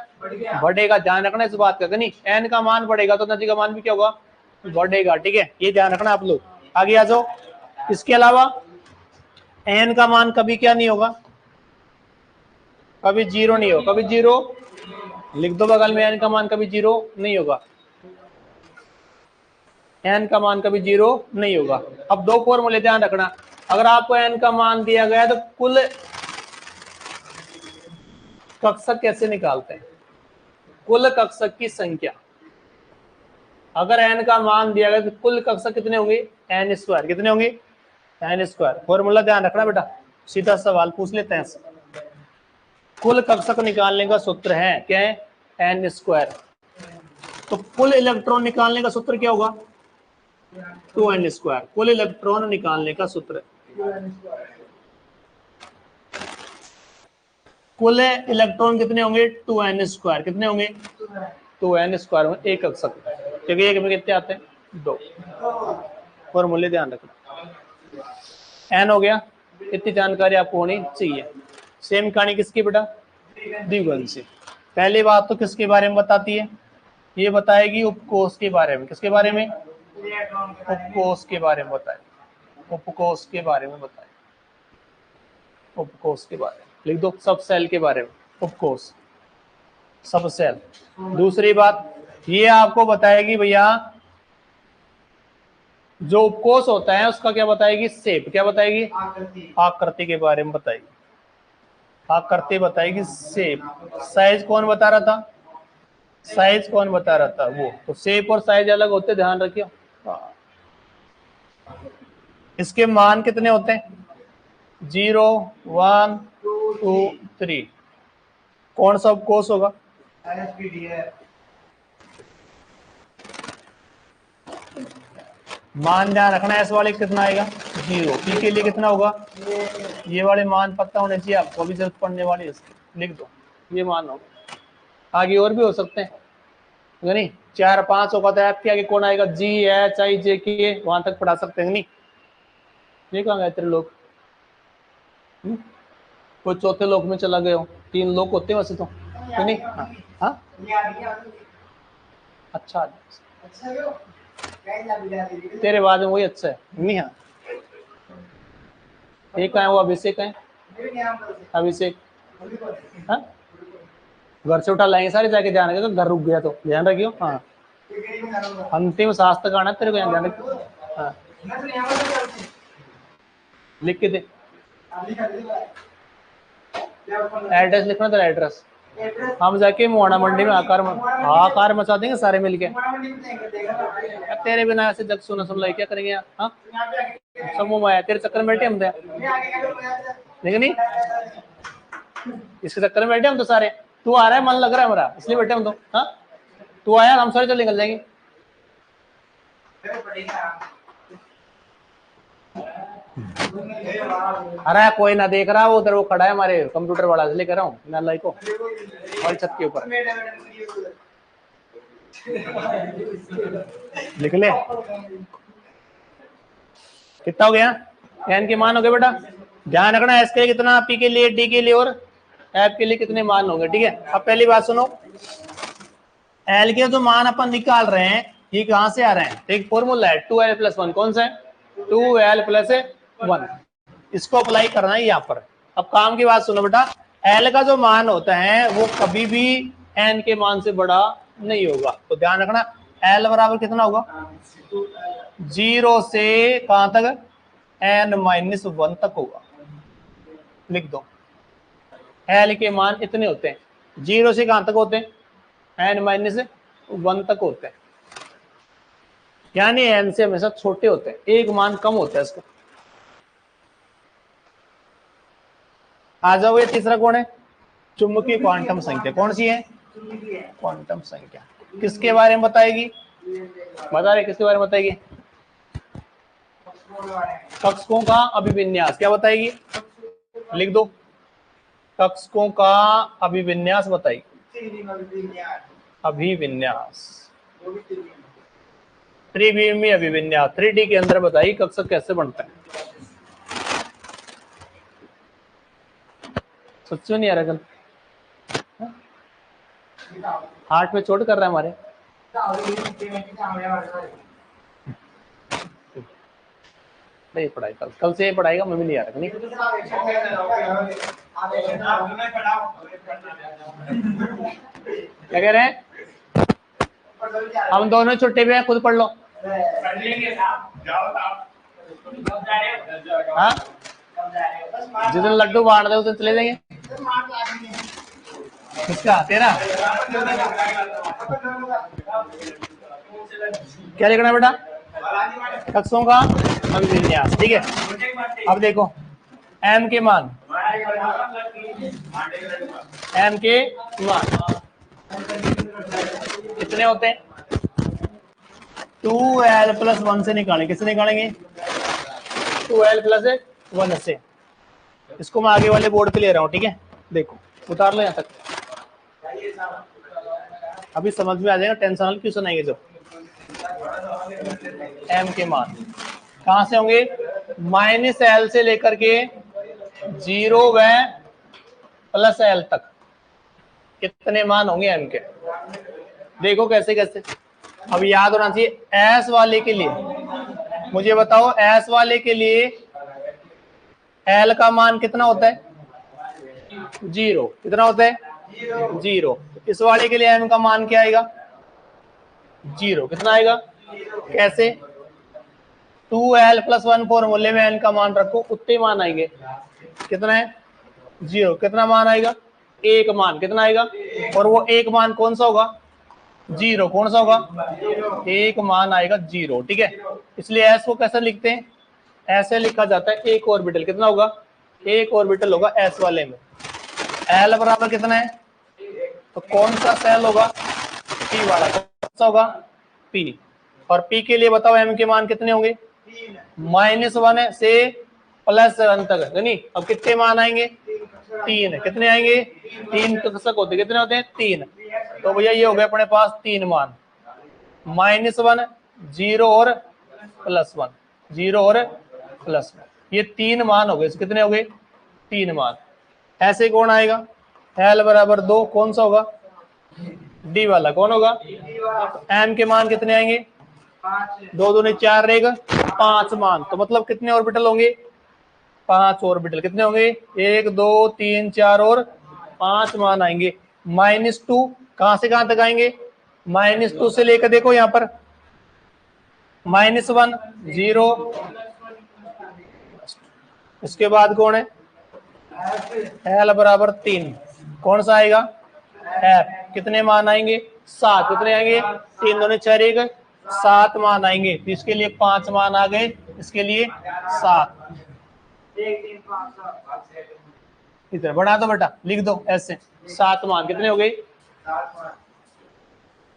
बढ़ेगा। ध्यान रखना इस बात का कि नहीं? एन का मान बढ़ेगा तो एनर्जी का मान भी क्या होगा? बढ़ेगा। ठीक है, ये ध्यान रखना आप लोग। आगे आ जाओ। इसके अलावा एन का मान कभी क्या नहीं होगा? कभी जीरो नहीं होगा। कभी जीरो लिख दो बगल में, एन का मान कभी जीरो नहीं होगा। एन का मान कभी जीरो नहीं होगा। अब दो फॉर्मूले ध्यान रखना। अगर आपको एन का मान दिया गया तो कुल कक्षक कैसे निकालते हैं? कुल कक्षक की संख्या। अगर एन का मान दिया गया तो कुल कक्षक कितने होंगे? N square. कितने होंगे? N square. फॉर्मूला ध्यान रखना बेटा, सीधा सवाल पूछ लेते हैं। कुल कक्षक निकालने का सूत्र है क्या है? N square. तो कुल इलेक्ट्रॉन निकालने का सूत्र क्या होगा? 2n square. कुल इलेक्ट्रॉन निकालने का सूत्र, कुल इलेक्ट्रॉन कितने होंगे? 2n square. कितने होंगे? 2n स्क्वायर में एक कक्षक, क्योंकि एक में कितने आते हैं? 2। फॉर्मूले ध्यान रखना। n हो गया, इतनी जानकारी आपको होनी चाहिए। सेम कहानी किसकी बेटा? द्विघन से। पहली बात तो किसके बारे में बताती है? ये बताएगी उपकोष के बारे में। किसके बारे में? उपकोष के बारे में बताए। उपकोष के बारे में बताए। उपकोष के बारे में लिख दो। सब सेल के बारे में, उपकोष, सब सेल। दूसरी बात ये आपको बताएगी भैया, जो उपकोष होता है उसका क्या बताएगी? शेप। क्या बताएगी? आकृति के बारे में बताएगी। आकृति बताएगी, शेप। साइज कौन बता रहा था? साइज कौन बता रहा था? वो। तो शेप और साइज अलग होते, ध्यान रखिए। इसके मान कितने होते हैं? 0, 1, 2, 3। कौन सा उपकोष होगा? मान ध्यान रखना, एस वाले कितना आएगा? 0। पी के लिए कितना होगा? ये वाले मान पता होने चाहिए आपको, अभी जरूरत पड़ने वाली है। लिख दो ये मान होगा। आगे और भी हो सकते हैं। नहीं 4 5 होगा तो एफ के आगे कौन आएगा, जी एच आई जे के, वहां तक पढ़ा सकते हैं नहीं? ये कहाँ गए तेरे लोग? कोई चौथे लोक में चला गए हो? 3 लोक होते हैं वैसे तो नहीं? हाँ अच्छा तेरे बाद में वही अच्छा है नहीं? हाँ एक है वो अभिषेक है, अभिषेक हाँ घर से उठा लाएंगे सारे जाके, ध्यान रखियो घर रुक गया तो ध्यान रखियो। हाँ अंतिम शास्त्र का आना तेरे को ध्यान रखियो। हाँ लिख के दे, एड्रेस लिखना तेरा एड्रेस, हम जाके मोहना मंडी में आकार मचा देंगे सारे मिलके। तेरे बिना ऐसे जग सुना सुन लाई क्या करेंगे? हाँ समूह में आया तेरे चक्कर में बैठे हम थे, लेकिन नहीं इसके चक्कर में बैठे हम तो सारे। तू आ रहा है मन लग रहा है हमारा इसलिए बैठे हम तो। हाँ तू आया हम सारे चल निकल जाएंगे। अरे कोई ना देख रहा, वो उधर वो खड़ा है हमारे कंप्यूटर वाला, इसलिए कह रहा हूँ नालाई को, और छत के ऊपर लिख ले। कितना हो गया? एन के मान हो गए बेटा, ध्यान रखना एस के लिए कितना, पी के लिए, डी के लिए और एफ के लिए कितने मान होंगे। ठीक है अब पहली बात सुनो, एल के जो मान अपन निकाल रहे हैं ये कहां से आ रहे हैं? एक फॉर्मूला है 2l+1, कौन सा है? 2l+1, इसको अप्लाई करना है यहाँ पर। अब काम की बात सुनो बेटा, एल का जो मान होता है वो कभी भी एन के मान से बड़ा नहीं होगा, तो ध्यान रखना एल बराबर कितना होगा? 0 से कहां तक? n-1 तक होगा। लिख दो एल के मान इतने होते हैं, 0 से कहां तक होते हैं? n-1 तक होते हैं, यानी n से हमेशा छोटे होते हैं, एक मान कम होता है इसका। आ जाओ, ये तीसरा कौन है? चुंबकीय क्वांटम संख्या। कौन सी है? क्वांटम संख्या। किसके बारे में बताएगी? बता रहे किसके बारे में बताएगी? कक्षकों का अभिविन्यास। क्या बताएगी? लिख दो, कक्षकों का अभिविन्यास बताएगी। अभिविन्यास, त्रिविमीय अभिविन्यास, 3D के अंदर बताइए कक्षक कैसे बनता है। सच में नहीं आ रहा कल? हार्ट में चोट कर रहा है हमारे। नहीं पढ़ाई कल से पढ़ाएगा, मैं भी नहीं आ रहा नहीं। क्या कह रहे हैं? हम दोनों छुट्टे भी हैं, खुद पढ़ लो। हाँ जिस दिन लड्डू बांट दे उस दिन चले जाएंगे। किसका? तेरा? क्या लिखना बेटा? कक्षकों का अभिविन्यास। ठीक है अब देखो m के मान, m के मान कितने होते हैं? 2l+1 से निकालेंगे। किससे निकालेंगे? 2l+1 से। इसको मैं आगे वाले बोर्ड पे ले रहा हूँ। ठीक है देखो उतार लो यहाँ तक, अभी समझ में आ जाएगा, टेंशन क्यों सुनाएंगे। जो m के मान कहां से होंगे? -l से लेकर के 0 व +l तक कितने मान होंगे m के? देखो कैसे कैसे, अब याद होना चाहिए s वाले के लिए। मुझे बताओ s वाले के लिए l का मान कितना होता है? 0। कितना होता है? 0। इस वाले के लिए m का मान क्या आएगा? 0। कितना आएगा? कैसे? 2l+1 फॉर्मूले में n का मान रखो, उतने मान आएंगे। कितना है? 0। कितना मान आएगा? एक मान। कितना आएगा? और वो एक मान कौन सा होगा? 0। कौन सा होगा? एक मान आएगा 0। ठीक है इसलिए s को कैसे लिखते हैं? ऐसे लिखा जाता है एक ऑर्बिटल। कितना होगा? एक ऑर्बिटल होगा s वाले में। l बराबर कितना है? तो कौन सा सेल होगा? p वाला। कौन सा होगा? p। और p के लिए बताओ m के मान कितने होंगे? -1 से +1 तक। नहीं अब कितने मान आएंगे? 3। कितने आएंगे? 3 कक्षक होते। कितने होते हैं? 3। तो भैया ये हो गया अपने पास 3 मान, -1, 0 और +1, 0 और +1, ये 3 मान हो गए। कितने हो गए? 3 मान। ऐसे कौन आएगा? L बराबर 2, कौन सा होगा? डी वाला। कौन होगा? M के मान कितने आएंगे? 2 दूनी 4 रहेगा, 5 मान। तो मतलब कितने ऑर्बिटल होंगे? 5 ऑर्बिटल। कितने होंगे? 1 2 3 4 और 5 मान आएंगे। -2 कहां से कहां तक आएंगे? -2 से लेकर देखो यहां पर -1, 0, इसके बाद कौन है? L बराबर 3, कौन सा आएगा? F। कितने मान आएंगे? 7। कितने आएंगे? 3 दूनी 4 1, 7 मान आएंगे। तो इसके लिए 5 मान आ गए, इसके लिए 7। इधर बढ़ा दो बेटा, लिख दो ऐसे, 7 मान। कितने हो गए?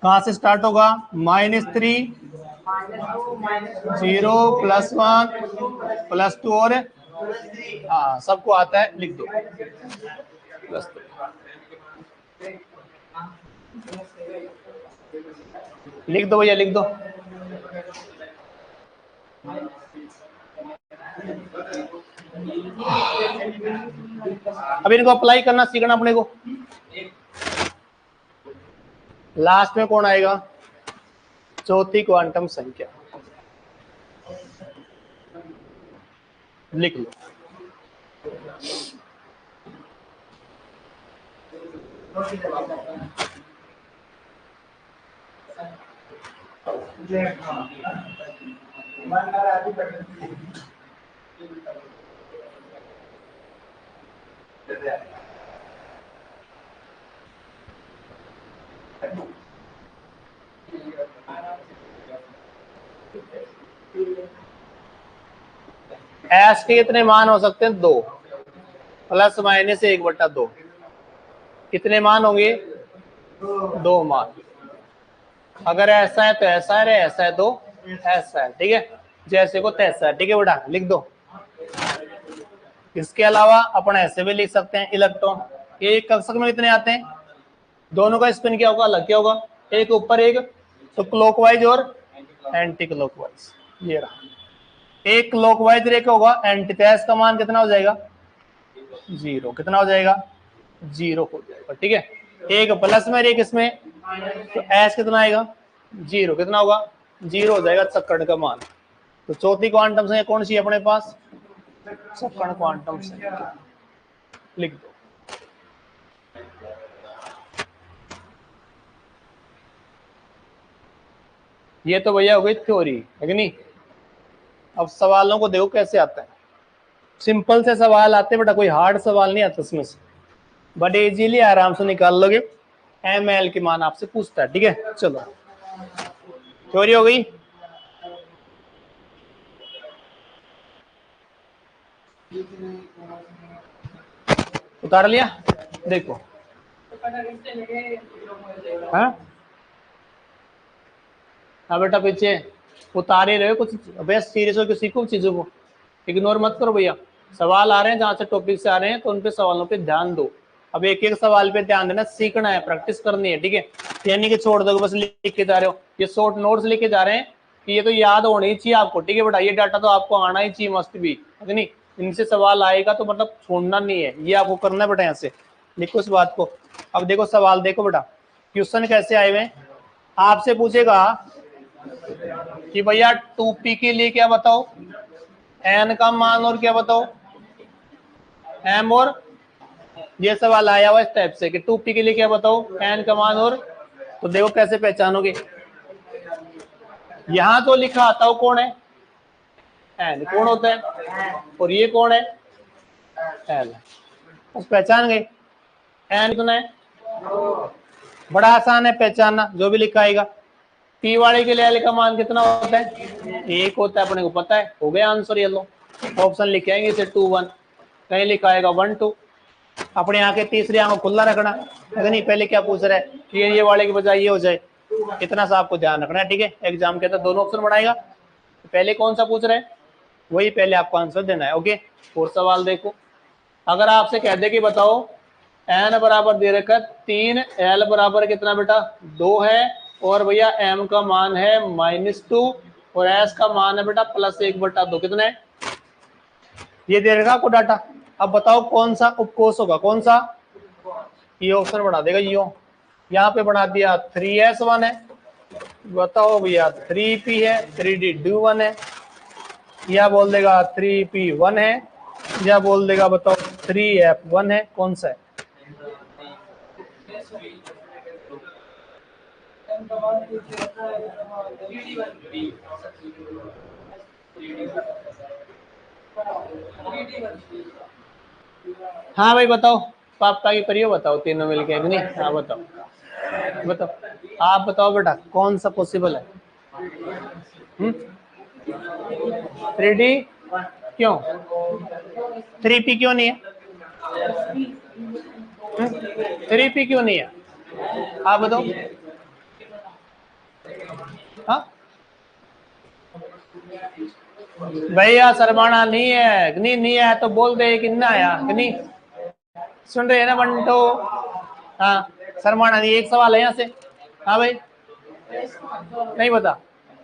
कहां से स्टार्ट होगा? -3, 0, +1, +2 और हाँ सबको आता है, लिख दो +2। लिख दो भैया, लिख दो। अब इनको अप्लाई करना सीखना अपने को। लास्ट में कौन आएगा? चौथी क्वांटम संख्या। लिख लो। एस के कितने मान हो सकते हैं? 2 ± 1/2। कितने मान होंगे? 2 मान। अगर ऐसा है तो ऐसा है, ऐसा है तो ऐसा है, ठीक है। जैसे को तैसा है, ठीक है बेटा, लिख दो। इसके अलावा अपन ऐसे भी लिख सकते हैं, इलेक्ट्रॉन एक कक्षक में कितने आते हैं? दोनों का स्पिन क्या होगा? अलग क्या होगा? एक ऊपर एक, तो क्लॉकवाइज और एंटी क्लॉकवाइज। ये रहा, एक क्लॉकवाइज रे का होगा, एंटी। तो का मान कितना हो जाएगा? 0। कितना हो जाएगा? 0 हो जाएगा, ठीक है। एक प्लस में एक इसमें, तो एस कितना आएगा? 0। कितना होगा? 0 हो जाएगा चक्कड़ का मान। तो चौथी क्वांटम संख्या कौन सी है अपने पास? चक्कड़ क्वांटम संख्या। लिख दो। ये तो भैया हो गई थ्योरी, है कि नहीं। अब सवालों को देखो कैसे आता है। सिंपल से सवाल आते बेटा, कोई हार्ड सवाल नहीं आता इसमें से, बड़े इजीली आराम से निकाल लोगे। ML के मान आपसे पूछता है, ठीक है। चलो, थ्योरी हो गई। उतार लिया? देखो हाँ बेटा, पीछे उतार ही रहे कुछ। भैया सीरियस होकर सीखो चीजों को, इग्नोर मत करो भैया। सवाल आ रहे हैं जहां से टॉपिक से आ रहे हैं, तो उन पे सवालों पे ध्यान दो। अब एक एक सवाल पे ध्यान देना, सीखना है, प्रैक्टिस करनी है, ठीक है। यानी कि छोड़ दो बस लिख के जा रहे हो। ये शॉर्ट नोट्स लिखे जा रहे हैं कि ये तो याद होनी ही चाहिए आपको, ठीक है बेटा। ये डाटा तो आपको आना ही चाहिए, मस्ट भी, है नहीं। इनसे सवाल आएगा तो मतलब छोड़ना नहीं है, ये आपको करना है बेटा। यहाँ से लिखो इस बात को। अब देखो सवाल, देखो बेटा क्वेश्चन कैसे आए हुए। आपसे पूछेगा कि भैया 2p के लिए क्या बताओ, n का मान और क्या बताओ, m। और ये सवाल आया हुआ इस टाइप से कि 2p के लिए क्या बताओ, n का मान और। तो देखो कैसे पहचानोगे। यहां तो लिखा आता हो कौन है? n। कौन होता है? और ये कौन है? l। बस पहचान गए। n कितना है? बड़ा आसान है पहचानना, जो भी लिखा आएगा। p वाले के लिए l का मान कितना होता है? 1 होता है, अपने को पता है। हो गया आंसर। ये लो ऑप्शन लिखे आएंगे इसे 2 1, कहीं लिखा आएगा 1 2। अपने आंखें तीसरी आंखों खुला रखना, अगर नहीं पहले क्या पूछ रहा है कि ये वाले के बजाय ये हो जाए, इतना सा आपको ध्यान रखना है, ठीक है। एग्जाम के अंदर दोनों ऑप्शन बनाएगा, तो पहले कौन सा पूछ रहा है वही पहले आपको आंसर देना है, ओके। और सवाल देखो, अगर आपसे कह दे कि बताओ एन बराबर दे रखा है 3, एल बराबर कितना बेटा 2 है, और भैया एम का मान है -2 और एस का मान है बेटा +1/2। कितना है ये दे रखा आपको डाटा। अब बताओ कौन सा उपकोष होगा, कौन सा, ये ऑप्शन बना देगा यो, यहाँ पे बना दिया 3s1 है, बताओ भैया 3p है, 3d1 है, या बोल देगा 3p1 है, या बोल देगा बताओ 3f1 है, कौन सा है? हाँ भाई बताओ, पापा की करियो, बताओ तीनों मिलके नहीं। हाँ बताओ बताओ, आप बताओ बेटा कौन सा पॉसिबल है? 3D क्यों, 3P क्यों नहीं है? 3P क्यों नहीं है, आप बताओ। हाँ भैया शर्माना नहीं है, नहीं है तो बोल दे कि ना आया कि नहीं, सुन रहे हैं ना बंटो? हाँ शर्माना नहीं, एक सवाल है यहाँ से। हाँ भाई नहीं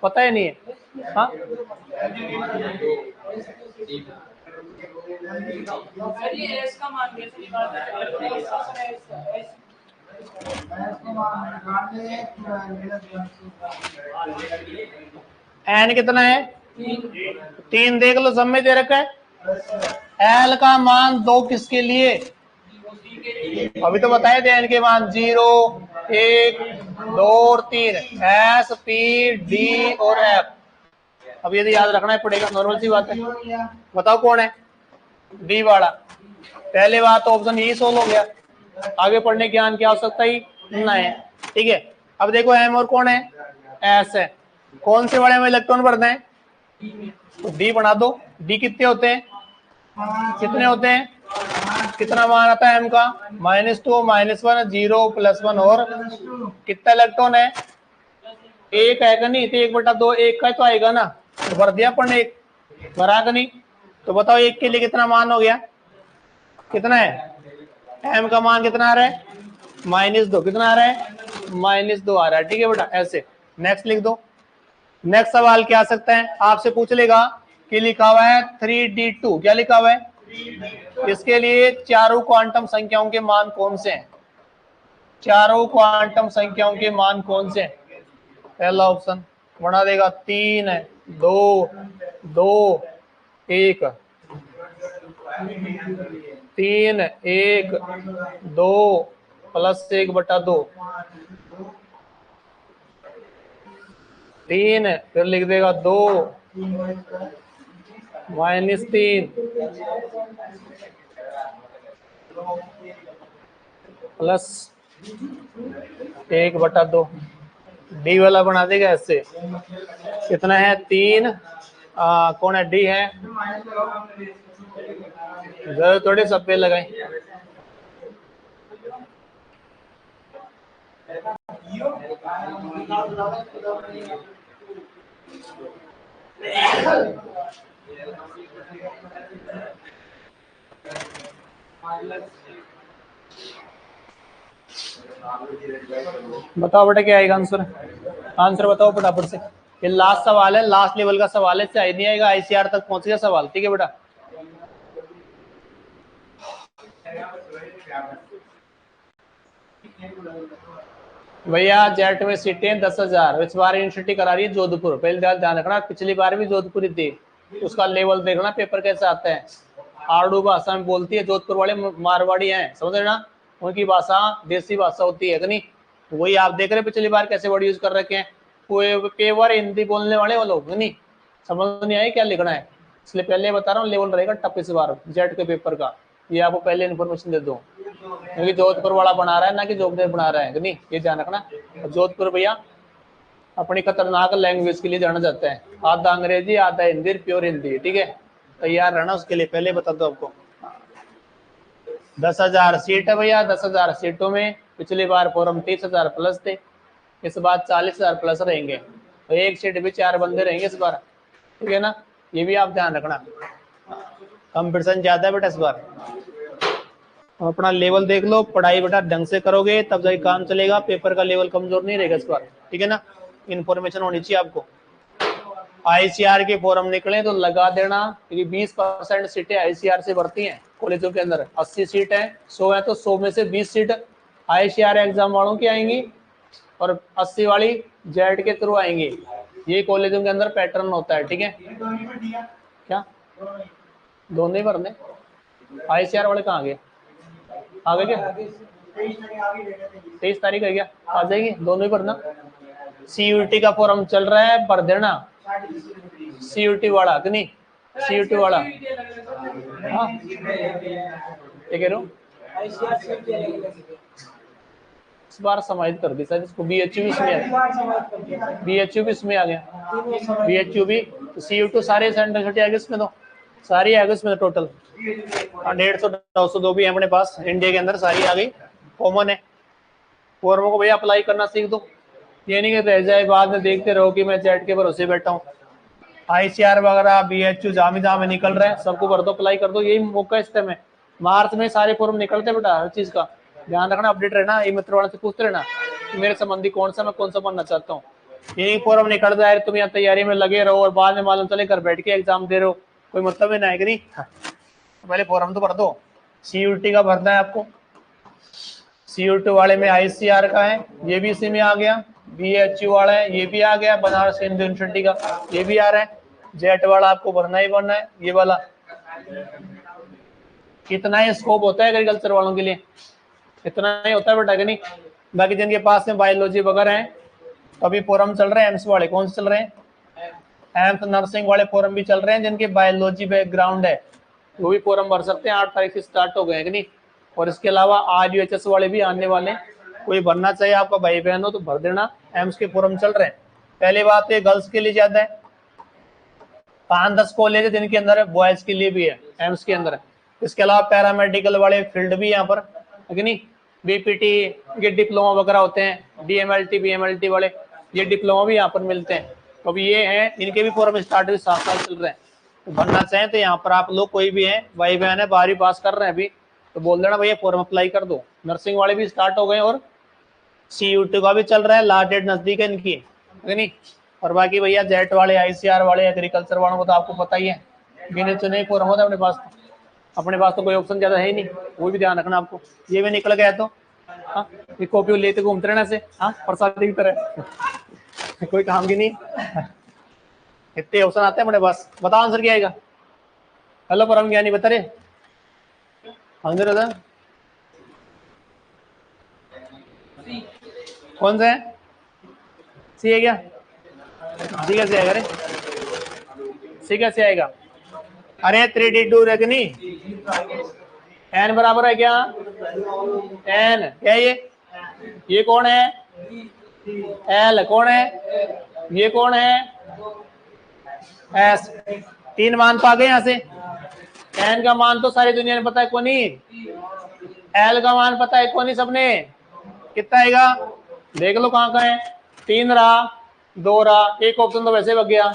पता है नहीं है। हाँ एन कितना है 3, देख लो सब में दे रखा है। एल का मान 2 किसके लिए, अभी तो बताए थे एन के मान 0, 1, 2 और 3, एस पी डी और एफ। अब यदि याद रखना पड़ेगा, नॉर्मल सी बात है। बताओ कौन है डी वाला, पहले बात तो ऑप्शन यही सोल्व हो गया, आगे पढ़ने ज्ञान की आवश्यकता ही नहीं है। ठीक है, अब देखो एम और कौन है, एस है, कौन से वाले में इलेक्ट्रॉन बढ़ते हैं, तो डी बना दो। डी कितने होते हैं, कितने होते हैं, कितना मान आता है एम का, -2, -1, 0, +1 और कितना इलेक्ट्रॉन है, एक है का नहीं, तो 1/2 एक का तो आएगा ना, तो भर दिया अपन एक, भरा का नहीं, तो बताओ एक के लिए कितना मान हो गया, कितना है, एम का मान कितना आ रहा है -2, कितना आ रहा है -2 आ रहा है। ठीक है बेटा, ऐसे नेक्स्ट लिख दो। नेक्स्ट सवाल क्या आ सकता है, आपसे पूछ लेगा कि लिखा हुआ है 3d2, क्या लिखा हुआ है, इसके लिए चारों क्वांटम संख्याओं के मान कौन से हैं, चारों क्वांटम संख्याओं के मान कौन से हैं? पहला ऑप्शन बना देगा 3, 2, 2, 1, 3, 1, 2 +1/2, 3 फिर लिख देगा 2 -3 +1/2, डी वाला बना देगा ऐसे, कितना है 3, कौन है डी है, जरूर थोड़े सब पे लगाए। बताओ बेटा क्या आएगा आंसर, आंसर बताओ फटाफट से। ये लास्ट सवाल है, लास्ट लेवल का सवाल है, चाहे नहीं आएगा आईसीआर तक पहुंचेगा सवाल। ठीक है बेटा, भैया जेट में सीटें 10,000, इस बार यूनिवर्सिटी करा रही है जोधपुर, पहले ध्यान रखना, पिछली बार भी जोधपुर ही थी, उसका लेवल देखना पेपर कैसा आता है। आड़ू भाषा में बोलती है, जोधपुर वाले मारवाड़ी हैं, समझ ना, उनकी भाषा देसी भाषा होती है कि नहीं, तो वही आप देख रहे पिछली बार कैसे वर्ड यूज कर रखे हैं, पेपर हिंदी बोलने वाले वो लोग नहीं, समझ नहीं आए क्या लिखना है, इसलिए पहले बता रहा हूँ लेवल रहेगा टप इस बार जेट के पेपर का, ये आपको पहले इन्फॉर्मेशन दे दूं, क्योंकि जोधपुर वाला बना रहा है ना कि जोगदेव बना रहा है कि नहीं, ये ध्यान रखना। जोधपुर भैया अपनी खतरनाक लैंग्वेज के लिए जाना जाता है, आधा अंग्रेजी आधा हिंदी, प्योर हिंदी। ठीक है, तैयार रहना उसके लिए, पहले बता दो आपको। 10,000 सीट है भैया, 10,000 सीटों में पिछली बार फॉर्म 30,000 प्लस थे, इस बार 40,000 प्लस रहेंगे, तो एक सीट भी 4 बंदे रहेंगे इस बार। ठीक है ना, ये भी आप ध्यान रखना, कंपटीशन ज्यादा है बेटा इस बार। अपना लेवल देख लो, पढ़ाई बेटा ढंग से करोगे तब जाके काम चलेगा, पेपर का लेवल कमजोर नहीं रहेगा इस बार, ठीक है ना। इन्फॉर्मेशन होनी चाहिए आपको। आईसीआर के फॉर्म निकले तो लगा देना, क्योंकि 20% सीटें आईसीआर से भरती हैं कॉलेजों के अंदर। 80 सीट है, 100 है, तो 100 में से 20 सीट आईसीआर एग्जाम वालों की आएंगी और 80 वाली जेड के थ्रू आएंगी। ये कॉलेजों के अंदर पैटर्न होता है, ठीक है। क्या दोनों ही भरने? आईसीआर वाले कहाँ गए? आ गए क्या? 23 तारीख है क्या? आ जाएगी, दोनों ही भरना। सीयूटी का फॉर्म चल रहा है, भर देना। सीयूटी वाला कि नहीं? सीयूटी वाला हाँ ये कह रहा हूँ, इस बार समाहित कर दी सर इसको। बीएचयू भी इसमें आ गया, बीएचयू भी इसमें आ गया, बीएचयू भी। सीयूटी सारे सेंटर छुट्टी आ गई इसमें, तो सारी आ गई इसमें टोटल। 150 202 भी है अपने पास इंडिया के अंदर, सारी आ गई, कॉमन है। फॉर्मों को भैया अप्लाई करना सीख दो, ये नहीं कि रह जाए बाद में देखते रहो कि मैं चैट के भरोसे बैठा हूँ। आईसीआर वगैरह बीएचयू जहाँ में निकल रहे हैं, सबको भर दो, अप्लाई कर दो, यही मौका इस टाइम है। मार्च में सारे फॉर्म निकलते बेटा, हर चीज का ध्यान रखना, अपडेट रहना, ये मित्र वाले से पूछते रहना कि मेरे संबंधी कौन सा, मैं कौन सा बनना चाहता हूँ। यही फॉर्म निकल जाए, तुम यहाँ तैयारी में लगे रहो और बाद में मालूम चले घर बैठ के एग्जाम दे रहे हो, कोई मतलब ही ना है कि नहीं। पहले फॉर्म तो भर दो। सीयूटी का भरना है आपको, सीयूटी वाले में आईसीआर का है, ये भी इसी में आ गया। बीएचयू वाला है, ये भी आ गया, बनारस हिंदू यूनिवर्सिटी का ये भी आ रहा है। जेट वाला आपको भरना ही भरना है, ये वाला। कितना ही स्कोप होता है एग्रीकल्चर वालों के लिए, इतना ही होता है बेटा कि नहीं। बाकी जिनके पास में बायोलॉजी वगैरह है तो अभी फॉर्म चल रहे हैं एम्स वाले, कौन से चल रहे हैं? एम्स नर्सिंग वाले फॉर्म भी चल रहे हैं, जिनके बायोलॉजी बैकग्राउंड है वो भी फॉर्म भर सकते हैं। 8 तारीख से स्टार्ट हो गए कि नहीं। और इसके अलावा आरयूएचएस वाले भी आने वाले, कोई भरना चाहिए आपका भाई बहन हो तो भर देना, एम्स के फॉर्म चल रहे हैं। पहली बात है गर्ल्स के लिए ज्यादा है, 5-10 कॉलेज है जिनके अंदर बॉयज के लिए भी है एम्स के अंदर। इसके अलावा पैरामेडिकल वाले फील्ड भी यहाँ पर है कि नहीं, बीपीटी ये डिप्लोमा वगैरह होते हैं, डीएमएलटी बीएमएलटी वाले ये डिप्लोमा भी यहाँ पर मिलते हैं। तो अभी ये हैं, इनके भी फॉर्म स्टार्ट हुए, 7 साल चल रहे हैं। तो भरना चाहें तो यहाँ पर आप लोग कोई भी हैं, भाई बहन है, 12वीं पास कर रहे हैं अभी, तो बोल देना भैया फॉर्म अप्लाई कर दो। नर्सिंग वाले भी स्टार्ट हो गए और सीयूटी का भी चल रहा है, लास्ट डेट नजदीक है इनकी है नहीं। और बाकी भैया जेट वाले आईसीआर वाले एग्रीकल्चर वालों को तो आपको पता ही है, गिने चुने फॉर्म होता है अपने पास। अपने पास तो कोई ऑप्शन ज्यादा है ही नहीं, वो भी ध्यान रखना आपको। ये भी निकल गया तो हाँ, ये कॉपी लेते घूमते रहना से, हाँ प्रसादी की तरह कोई काम की नहीं। इतने ऑप्शन आते हैं अपने पास। बताओ आंसर क्या आएगा? हेलो परम ज्ञानी बता रहे आंसर है कौन सा है? सी है क्या? सी कैसे आएगा? अरे सी कैसे आएगा? अरे 3D2 है कि नहीं? एन बराबर है क्या? एन क्या ये कौन है? एल कौन है? ये कौन है? एस। 3 मान तो आ गए यहाँ से। एन का मान तो सारी दुनिया में पता है, कौन ही? एल का मान पता है कौन ही सबने? कितना आएगा देख लो, कहाँ है? 3 रहा, 2 रहा, एक ऑप्शन तो वैसे बच गया।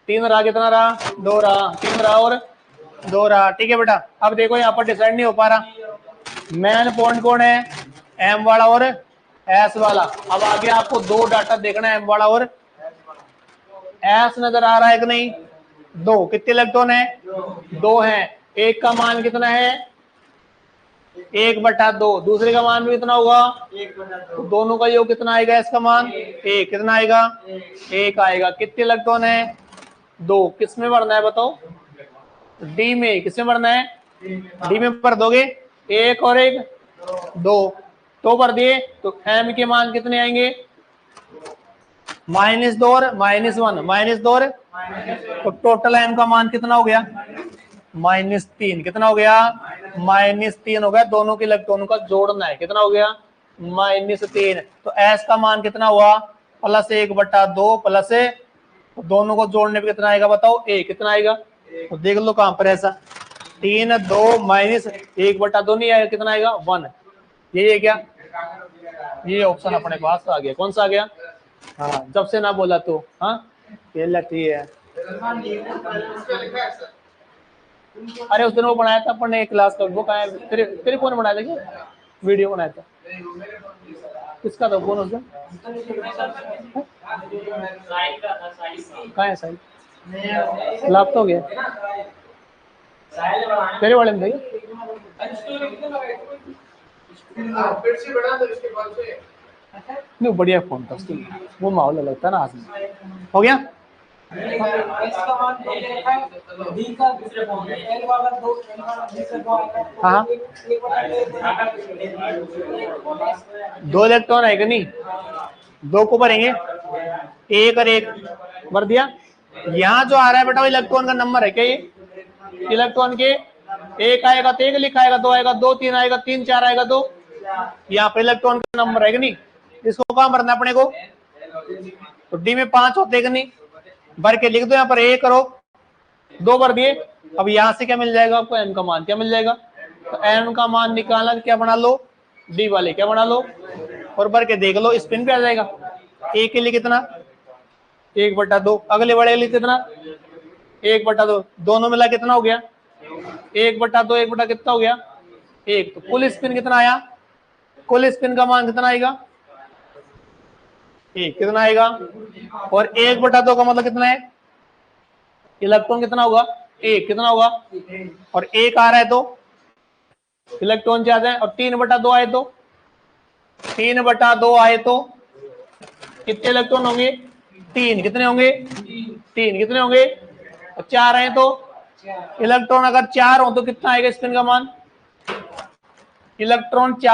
3 रहा, कितना रहा? 2 रहा, 3 रहा और 2 रहा, ठीक है बेटा। अब देखो यहाँ पर डिसाइड नहीं हो पा रहा, मेन पॉइंट कौन है? एम वाला और एस वाला। अब आगे आपको 2 डाटा देखना है, एम वाला और एस नजर आ रहा है कि नहीं? 2 कितने इलेक्ट्रॉन है? 2 है। एक का मान कितना है? 1/2। दूसरे का मान भी कितना होगा? तो दोनों का योग कितना आएगा? इसका मान 1। कितना आएगा? 1 आएगा। कितने इलेक्ट्रॉन है? 2। किस में भरना है बताओ? डी में। किसमें भरना है? डी में भर दोगे, 1 और 1 2 तो भर दिए। तो एम के मान कितने आएंगे? -2 और -1, -2 और तो टोटल एम का मान कितना हो गया? -3। कितना हो गया? -3 हो गया। दोनों के इलेक्ट्रॉनों का जोड़ना है, कितना हो गया? -3। तो एस का मान कितना हुआ? +1/2 प्लस तो दोनों को जोड़ने पे कितना आएगा बताओ? 1। कितना आएगा? तो देख लो कहां पर ऐसा 3 2 -1/2 नहीं आएगा, कितना आएगा? 1। यही है क्या? ये ऑप्शन अपने पास आ गया। कौन सा आ गया? हाँ, जब से ना बोला तो हाँ ये लठी है। अरे उस दिन वो बनाया था अपन ने क्लास का, वो कहाँ है? तेरे फोन बनाया था क्या? वीडियो बनाया था किसका था फोन उस दिन? कहाँ है साहिल? लाप तो हो गया तेरे वाले में थे नहीं, बढ़िया फोन था उसके, वो माहौल अलग था ना आज में। हो गया हाँ, 2 इलेक्ट्रॉन आएगा नहीं, 2 को भरेंगे, एक और एक भर दिया। यहाँ जो आ रहा है बेटा इलेक्ट्रॉन का नंबर है क्या? ये इलेक्ट्रॉन के एक आएगा तो एक लिखा आएगा, 2 आएगा 2, 3 आएगा 3, 4 आएगा 2। यहाँ पे इलेक्ट्रॉन का नंबर है कि नहीं, इसको कहाँ भरना अपने को? तो डी में 5 होते कि नहीं, भर के लिख दो यहाँ पर 1 करो, 2 भर दिए। अब यहां से क्या मिल जाएगा आपको? एम का मान क्या मिल जाएगा? तो एम का मान निकालना, क्या बना लो? डी वाले क्या बना लो और भर के देख लो, स्पिन पे आ जाएगा। ए के लिए कितना? 1/2। अगले बड़े के लिए कितना? 1/2। दोनों मिला कितना हो गया? 1/2 1 बटा कितना हो गया? 1। तो कुल स्पिन कितना आया? कुल स्पिन का मान कितना आएगा? 1 कितना आएगा? और 1/2 का मतलब कितना है? इलेक्ट्रॉन कितना होगा? 1 कितना होगा? और 1 आ रहा है तो इलेक्ट्रॉन ज्यादा है, और 3/2 आए तो 3/2 आए तो कितने इलेक्ट्रॉन होंगे? 3। कितने होंगे? 3। कितने होंगे? 4 आए तो इलेक्ट्रॉन अगर 4 हो तो कितना आएगा स्पिन का मान? इलेक्ट्रॉन 4